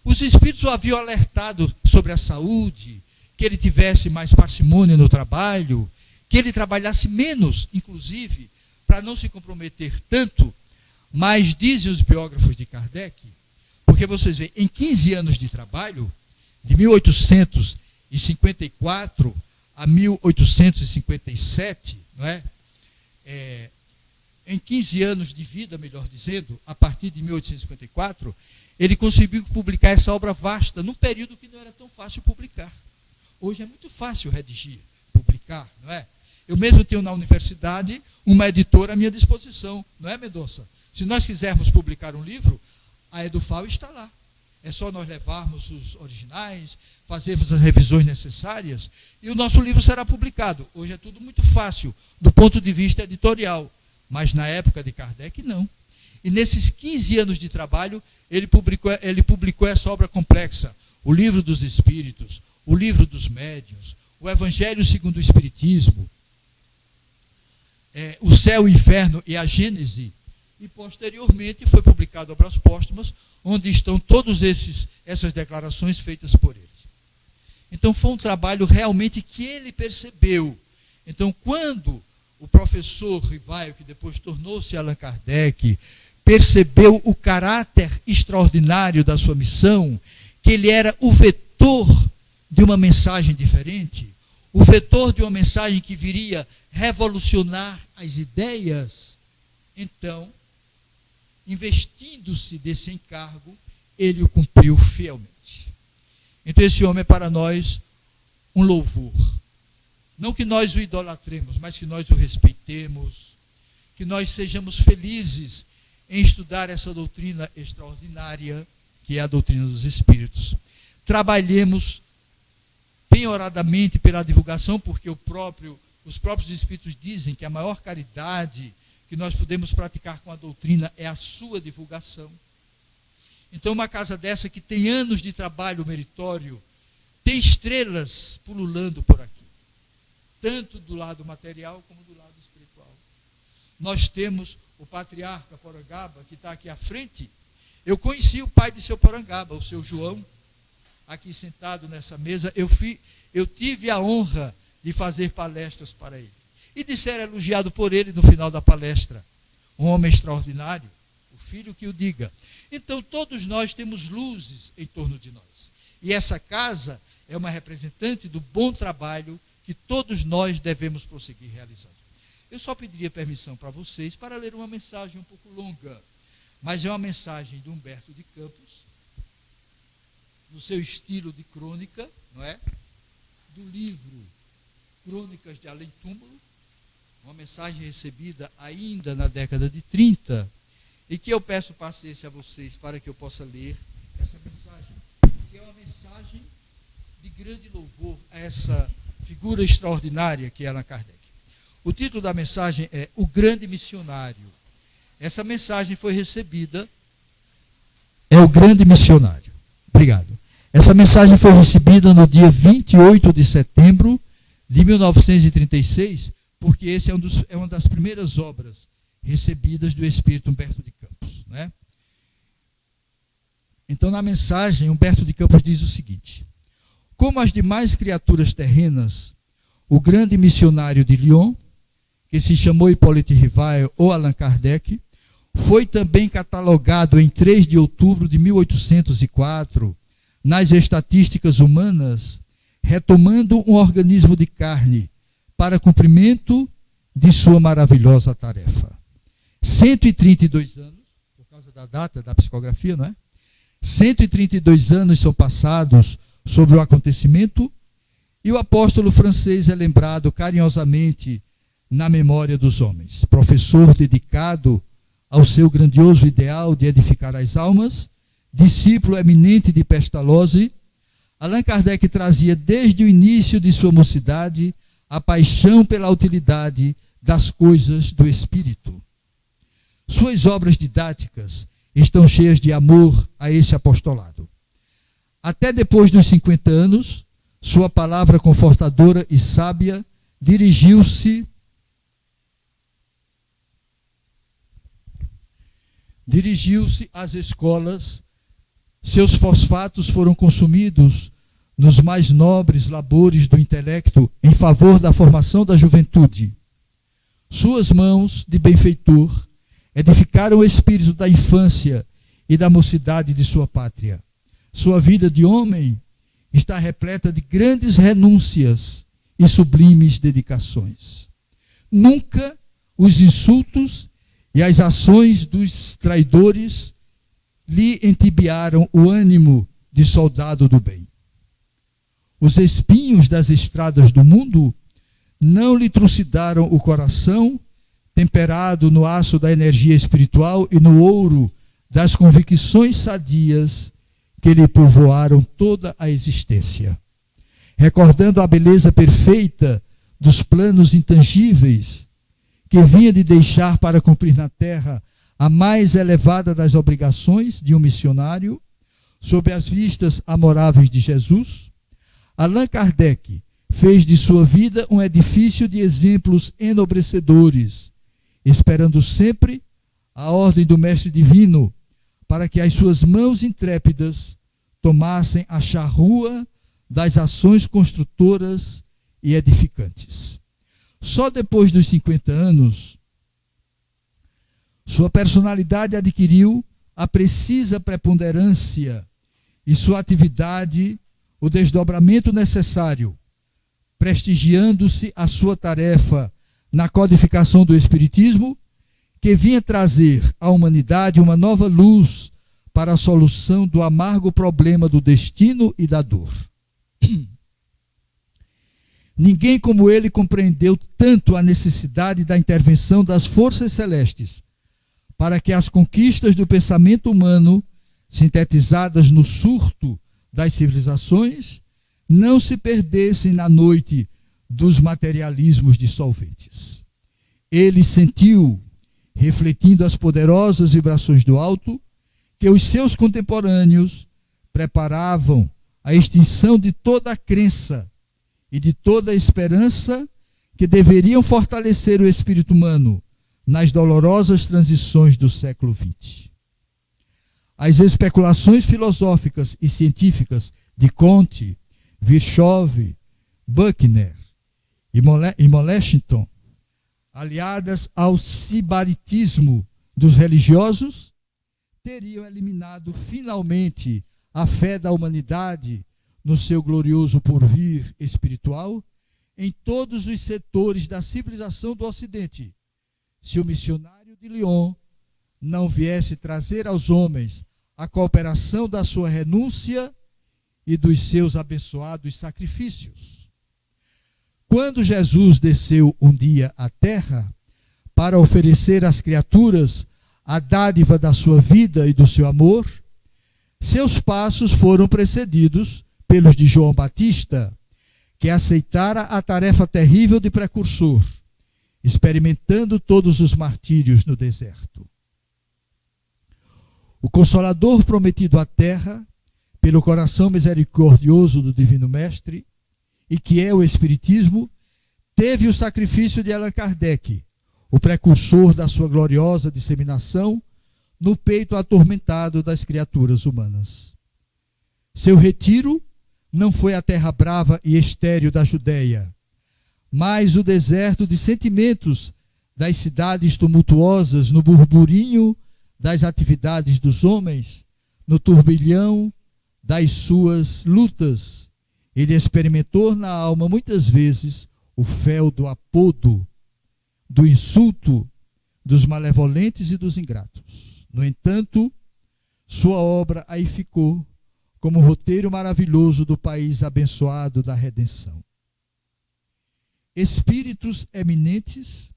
Os espíritos o haviam alertado sobre a saúde, que ele tivesse mais parcimônia no trabalho, que ele trabalhasse menos, inclusive, para não se comprometer tanto, mas dizem os biógrafos de Kardec, porque vocês veem, em 15 anos de trabalho, de 1854 a 1857, não é? Em 15 anos de vida, melhor dizendo, a partir de 1854, ele conseguiu publicar essa obra vasta, num período que não era tão fácil publicar. Hoje é muito fácil redigir, publicar, não é? Eu mesmo tenho na universidade uma editora à minha disposição, não é, Mendonça? Se nós quisermos publicar um livro, a Edufal está lá. É só nós levarmos os originais, fazermos as revisões necessárias, e o nosso livro será publicado. Hoje é tudo muito fácil, do ponto de vista editorial. Mas na época de Kardec, não. E nesses 15 anos de trabalho, ele publicou essa obra complexa. O Livro dos Espíritos, o Livro dos Médiuns, o Evangelho segundo o Espiritismo, o Céu, o Inferno e a Gênese. E posteriormente foi publicado Obras Póstumas, onde estão todas essas declarações feitas por ele. Então foi um trabalho realmente que ele percebeu. Então quando o professor Rivaio, que depois tornou-se Allan Kardec, percebeu o caráter extraordinário da sua missão, que ele era o vetor de uma mensagem diferente, o vetor de uma mensagem que viria revolucionar as ideias. Então, investindo-se desse encargo, ele o cumpriu fielmente. Então esse homem é para nós um louvor. Não que nós o idolatremos, mas que nós o respeitemos, que nós sejamos felizes em estudar essa doutrina extraordinária, que é a doutrina dos Espíritos. Trabalhemos penhoradamente pela divulgação, porque os próprios Espíritos dizem que a maior caridade que nós podemos praticar com a doutrina é a sua divulgação. Então, uma casa dessa que tem anos de trabalho meritório, tem estrelas pululando por aqui, tanto do lado material como do lado espiritual. Nós temos o patriarca Porangaba, que está aqui à frente. Eu conheci o pai de seu Porangaba, o seu João, aqui sentado nessa mesa. Eu tive a honra de fazer palestras para ele. E de ser elogiado por ele no final da palestra. Um homem extraordinário, o filho que o diga. Então, todos nós temos luzes em torno de nós. E essa casa é uma representante do bom trabalho que todos nós devemos prosseguir realizando. Eu só pediria permissão para vocês para ler uma mensagem um pouco longa, mas é uma mensagem de Humberto de Campos, no seu estilo de crônica, não é? Do livro Crônicas de Além Túmulo, uma mensagem recebida ainda na década de 30, e que eu peço paciência a vocês para que eu possa ler essa mensagem, que é uma mensagem de grande louvor a essa figura extraordinária que é Allan Kardec. O título da mensagem é O Grande Missionário. Essa mensagem foi recebida, é o Grande Missionário. Obrigado. Essa mensagem foi recebida no dia 28 de setembro de 1936, porque esse é uma das primeiras obras recebidas do Espírito Humberto de Campos, né? Então, na mensagem, Humberto de Campos diz o seguinte: como as demais criaturas terrenas, o grande missionário de Lyon, que se chamou Hippolyte Rivail ou Allan Kardec, foi também catalogado em 3 de outubro de 1804, nas estatísticas humanas, retomando um organismo de carne para cumprimento de sua maravilhosa tarefa. 132 anos, por causa da data da psicografia, não é? 132 anos são passados sobre o acontecimento e o apóstolo francês é lembrado carinhosamente na memória dos homens. Professor dedicado ao seu grandioso ideal de edificar as almas, discípulo eminente de Pestalozzi, Allan Kardec trazia desde o início de sua mocidade a paixão pela utilidade das coisas do espírito. Suas obras didáticas estão cheias de amor a esse apostolado. Até depois dos 50 anos, sua palavra confortadora e sábia dirigiu-se às escolas. Seus fosfatos foram consumidos nos mais nobres labores do intelecto em favor da formação da juventude. Suas mãos de benfeitor edificaram o espírito da infância e da mocidade de sua pátria. Sua vida de homem está repleta de grandes renúncias e sublimes dedicações. Nunca os insultos e as ações dos traidores lhe entibiaram o ânimo de soldado do bem. Os espinhos das estradas do mundo não lhe trucidaram o coração, temperado no aço da energia espiritual e no ouro das convicções sadias que lhe povoaram toda a existência. Recordando a beleza perfeita dos planos intangíveis que vinha de deixar para cumprir na terra a mais elevada das obrigações de um missionário, sob as vistas amoráveis de Jesus, Allan Kardec fez de sua vida um edifício de exemplos enobrecedores, esperando sempre a ordem do Mestre Divino para que as suas mãos intrépidas tomassem a charrua das ações construtoras e edificantes. Só depois dos 50 anos, Sua personalidade adquiriu a precisa preponderância e sua atividade o desdobramento necessário, prestigiando-se a sua tarefa na codificação do Espiritismo, que vinha trazer à humanidade uma nova luz para a solução do amargo problema do destino e da dor. Ninguém como ele compreendeu tanto a necessidade da intervenção das forças celestes para que as conquistas do pensamento humano, sintetizadas no surto das civilizações, não se perdessem na noite dos materialismos dissolventes. Ele sentiu, refletindo as poderosas vibrações do alto, que os seus contemporâneos preparavam a extinção de toda a crença e de toda a esperança que deveriam fortalecer o espírito humano nas dolorosas transições do século XX. As especulações filosóficas e científicas de Comte, Virchow, Buckner e Mollechton, aliadas ao sibaritismo dos religiosos, teriam eliminado finalmente a fé da humanidade no seu glorioso porvir espiritual em todos os setores da civilização do Ocidente, se o missionário de Lyon não viesse trazer aos homens a cooperação da sua renúncia e dos seus abençoados sacrifícios. Quando Jesus desceu um dia à terra para oferecer às criaturas a dádiva da sua vida e do seu amor, seus passos foram precedidos pelos de João Batista, que aceitara a tarefa terrível de precursor, experimentando todos os martírios no deserto. O Consolador prometido à terra, pelo coração misericordioso do Divino Mestre, e que é o Espiritismo, teve o sacrifício de Allan Kardec, o precursor da sua gloriosa disseminação, no peito atormentado das criaturas humanas. Seu retiro não foi a terra brava e estéril da Judéia, mas o deserto de sentimentos das cidades tumultuosas, no burburinho das atividades dos homens, no turbilhão das suas lutas. Ele experimentou na alma muitas vezes o fel do apodo, do insulto, dos malevolentes e dos ingratos. No entanto, sua obra aí ficou como roteiro maravilhoso do país abençoado da redenção. Espíritos eminentes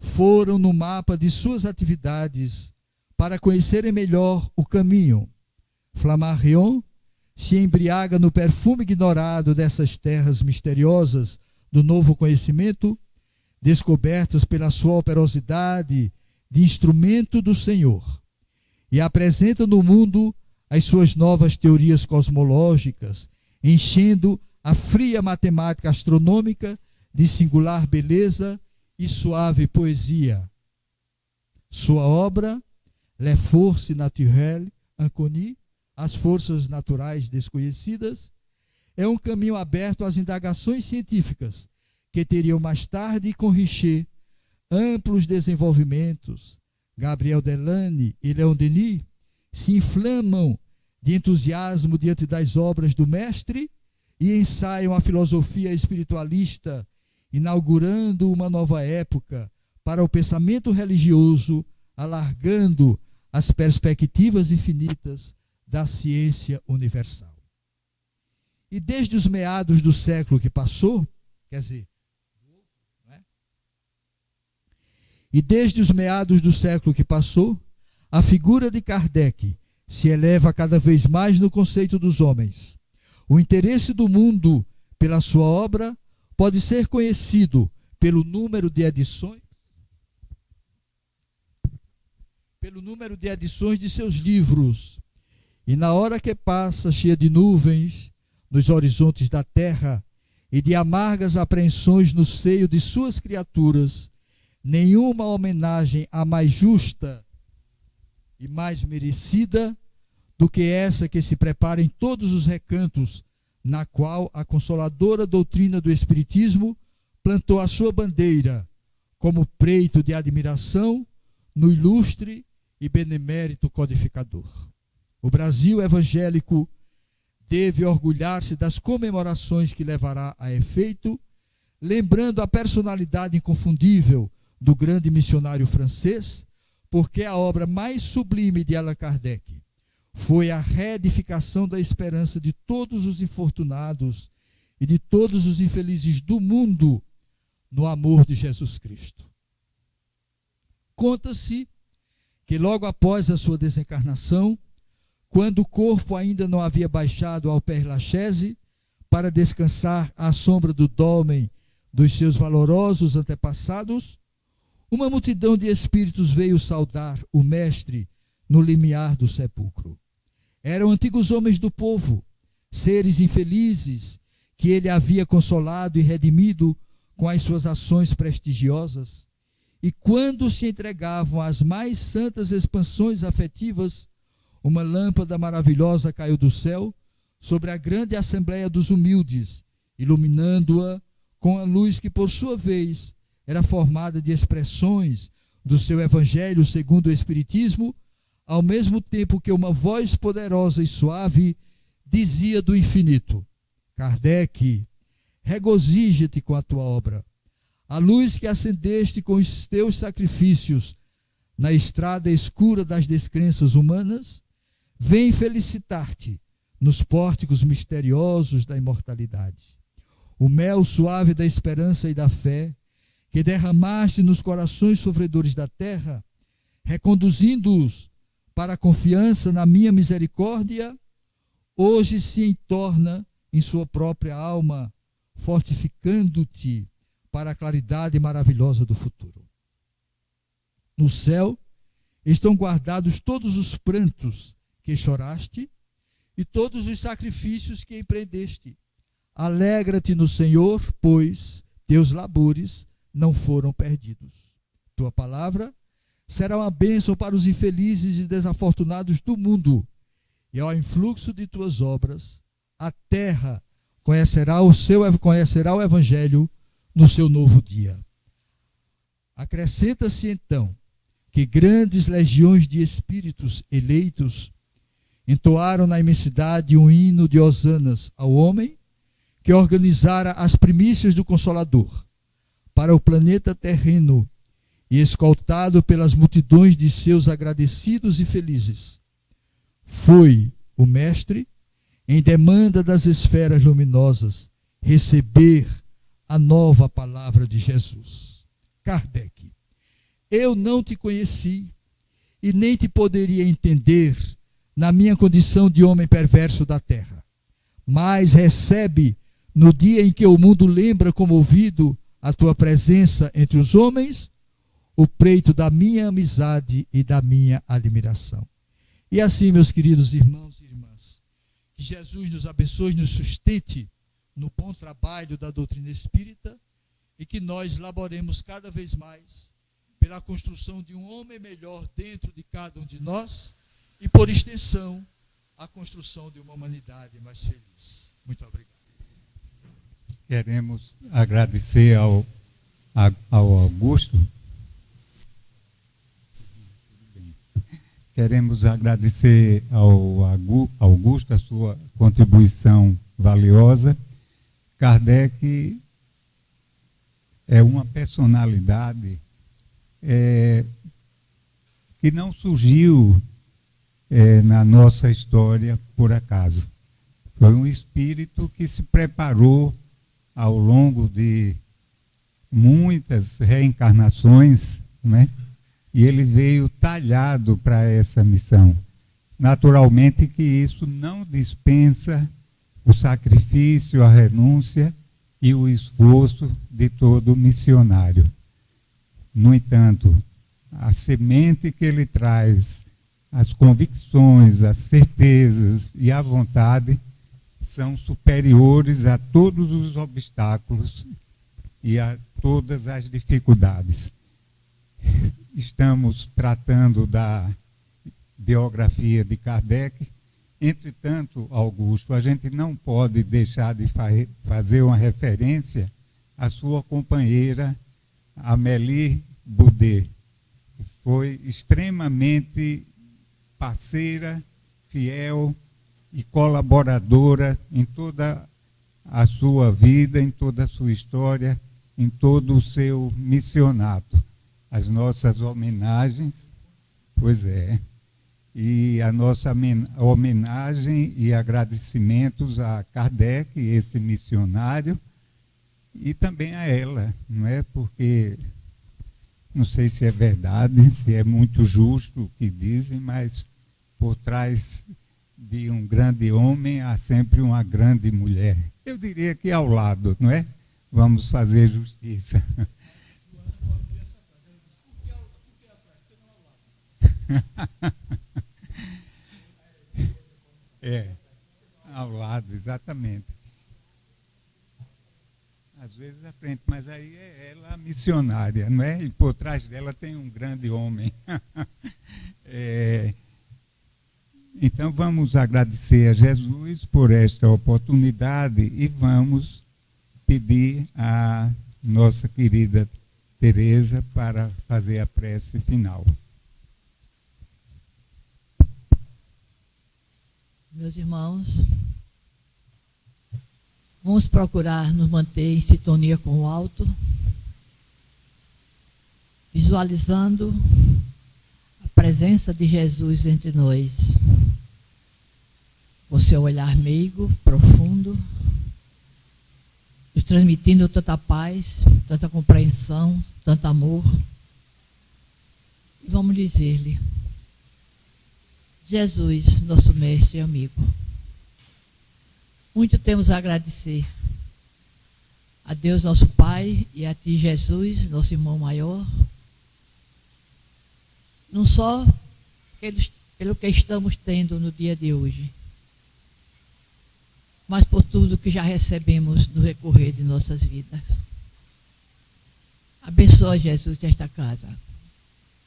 foram no mapa de suas atividades para conhecerem melhor o caminho. Flammarion se embriaga no perfume ignorado dessas terras misteriosas do novo conhecimento, descobertas pela sua operosidade de instrumento do Senhor, e apresenta no mundo as suas novas teorias cosmológicas, enchendo a fria matemática astronômica de singular beleza e suave poesia. Sua obra, Les Forces Naturelles Inconnues, as forças naturais desconhecidas, é um caminho aberto às indagações científicas que teriam mais tarde com Richer amplos desenvolvimentos. Gabriel Delane e Leon Denis se inflamam de entusiasmo diante das obras do mestre e ensaiam a filosofia espiritualista, inaugurando uma nova época para o pensamento religioso, alargando as perspectivas infinitas da ciência universal. E desde os meados do século que passou, a figura de Kardec se eleva cada vez mais no conceito dos homens. O interesse do mundo pela sua obra pode ser conhecido pelo número de edições de seus livros. E na hora que passa cheia de nuvens nos horizontes da terra e de amargas apreensões no seio de suas criaturas, nenhuma homenagem a mais justa e mais merecida do que essa que se prepara em todos os recantos, na qual a consoladora doutrina do Espiritismo plantou a sua bandeira como preito de admiração no ilustre e benemérito codificador. O Brasil evangélico deve orgulhar-se das comemorações que levará a efeito, lembrando a personalidade inconfundível do grande missionário francês, porque a obra mais sublime de Allan Kardec foi a reedificação da esperança de todos os infortunados e de todos os infelizes do mundo no amor de Jesus Cristo. Conta-se que logo após a sua desencarnação, quando o corpo ainda não havia baixado ao Père Lachaise para descansar à sombra do dólmen dos seus valorosos antepassados, uma multidão de espíritos veio saudar o mestre no limiar do sepulcro. Eram antigos homens do povo, seres infelizes que ele havia consolado e redimido com as suas ações prestigiosas, e quando se entregavam às mais santas expansões afetivas, uma lâmpada maravilhosa caiu do céu sobre a grande assembleia dos humildes, iluminando-a com a luz que, por sua vez, era formada de expressões do seu evangelho segundo o Espiritismo, ao mesmo tempo que uma voz poderosa e suave dizia do infinito: Kardec, regozija-te com a tua obra. A luz que acendeste com os teus sacrifícios na estrada escura das descrenças humanas, vem felicitar-te nos pórticos misteriosos da imortalidade. O mel suave da esperança e da fé, que derramaste nos corações sofredores da terra, reconduzindo-os para a confiança na minha misericórdia, hoje se entorna em sua própria alma, fortificando-te para a claridade maravilhosa do futuro. No céu estão guardados todos os prantos que choraste e todos os sacrifícios que empreendeste. Alegra-te no Senhor, pois teus labores não foram perdidos. Tua palavra será uma bênção para os infelizes e desafortunados do mundo, e ao influxo de tuas obras, a terra conhecerá o Evangelho no seu novo dia. Acrescenta-se então que grandes legiões de espíritos eleitos entoaram na imensidade um hino de hosanas ao homem que organizara as primícias do Consolador para o planeta terreno e escoltado pelas multidões de seus agradecidos e felizes. Foi o mestre, em demanda das esferas luminosas, receber a nova palavra de Jesus. Kardec, eu não te conheci e nem te poderia entender na minha condição de homem perverso da terra, mas recebe no dia em que o mundo lembra comovido a tua presença entre os homens, o preito da minha amizade e da minha admiração. E assim, meus queridos irmãos e irmãs, que Jesus nos abençoe, nos sustente no bom trabalho da doutrina espírita e que nós laboremos cada vez mais pela construção de um homem melhor dentro de cada um de nós e, por extensão, a construção de uma humanidade mais feliz. Muito obrigado. Queremos agradecer ao Augusto. Queremos agradecer ao Augusto a sua contribuição valiosa. Kardec é uma personalidade que não surgiu na nossa história por acaso. Foi um espírito que se preparou ao longo de muitas reencarnações, né? E ele veio talhado para essa missão. Naturalmente que isso não dispensa o sacrifício, a renúncia e o esforço de todo missionário. No entanto, a semente que ele traz, as convicções, as certezas e a vontade são superiores a todos os obstáculos e a todas as dificuldades. Estamos tratando da biografia de Kardec. Entretanto, Augusto, a gente não pode deixar de fazer uma referência à sua companheira Amélie Boudet, que foi extremamente parceira, fiel e colaboradora em toda a sua vida, em toda a sua história, em todo o seu missionato. As nossas homenagens, pois é, e a nossa homenagem e agradecimentos a Kardec, esse missionário, e também a ela, não é? Porque não sei se é verdade, se é muito justo o que dizem, mas por trás de um grande homem há sempre uma grande mulher. Eu diria que ao lado, não é? Vamos fazer justiça. É, ao lado, exatamente. Às vezes à frente, mas aí é ela a missionária, não é? E por trás dela tem um grande homem. Então vamos agradecer a Jesus por esta oportunidade e vamos pedir a nossa querida Teresa para fazer a prece final. Meus irmãos, vamos procurar nos manter em sintonia com o alto, visualizando a presença de Jesus entre nós. Com seu olhar meigo, profundo, nos transmitindo tanta paz, tanta compreensão, tanto amor. E vamos dizer-lhe: Jesus, nosso mestre e amigo, muito temos a agradecer a Deus, nosso Pai, e a Ti, Jesus, nosso irmão maior, não só pelo que estamos tendo no dia de hoje, mas por tudo que já recebemos no recorrer de nossas vidas. Abençoa, Jesus, esta casa,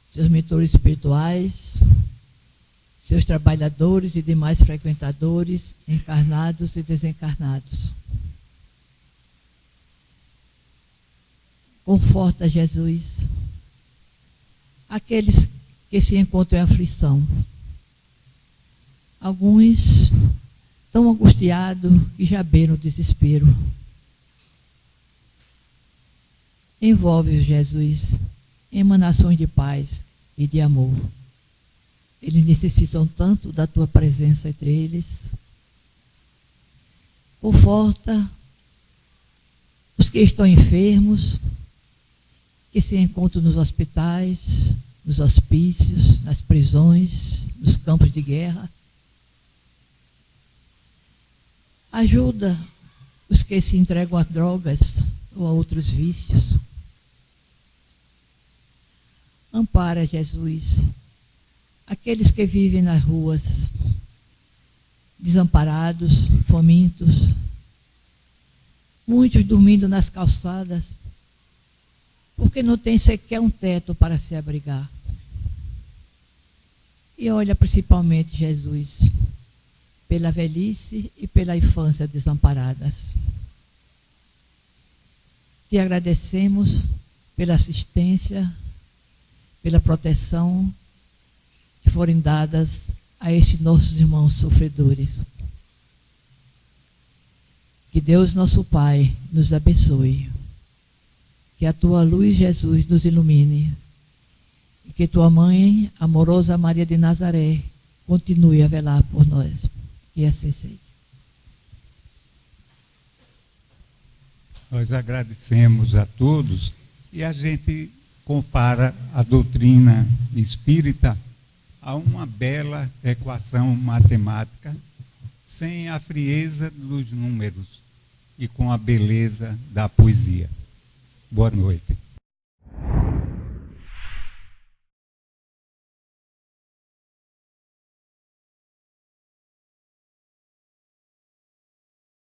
seus mentores espirituais, seus trabalhadores e demais frequentadores, encarnados e desencarnados. Conforta, Jesus, aqueles que se encontram em aflição. Alguns tão angustiados que já beiram o desespero. Envolve-os, Jesus, em emanações de paz e de amor. Eles necessitam tanto da Tua presença entre eles. Conforta os que estão enfermos, que se encontram nos hospitais, nos hospícios, nas prisões, nos campos de guerra. Ajuda os que se entregam a drogas ou a outros vícios. Ampara, Jesus, aqueles que vivem nas ruas, desamparados, famintos, muitos dormindo nas calçadas, porque não tem sequer um teto para se abrigar. E olha principalmente, Jesus, pela velhice e pela infância desamparadas. Te agradecemos pela assistência, pela proteção que forem dadas a estes nossos irmãos sofredores. Que Deus, nosso Pai, nos abençoe. Que a Tua luz, Jesus, nos ilumine. E que Tua Mãe, amorosa Maria de Nazaré, continue a velar por nós. E assim seja. Nós agradecemos a todos e a gente compara a doutrina espírita a uma bela equação matemática sem a frieza dos números e com a beleza da poesia. Boa noite.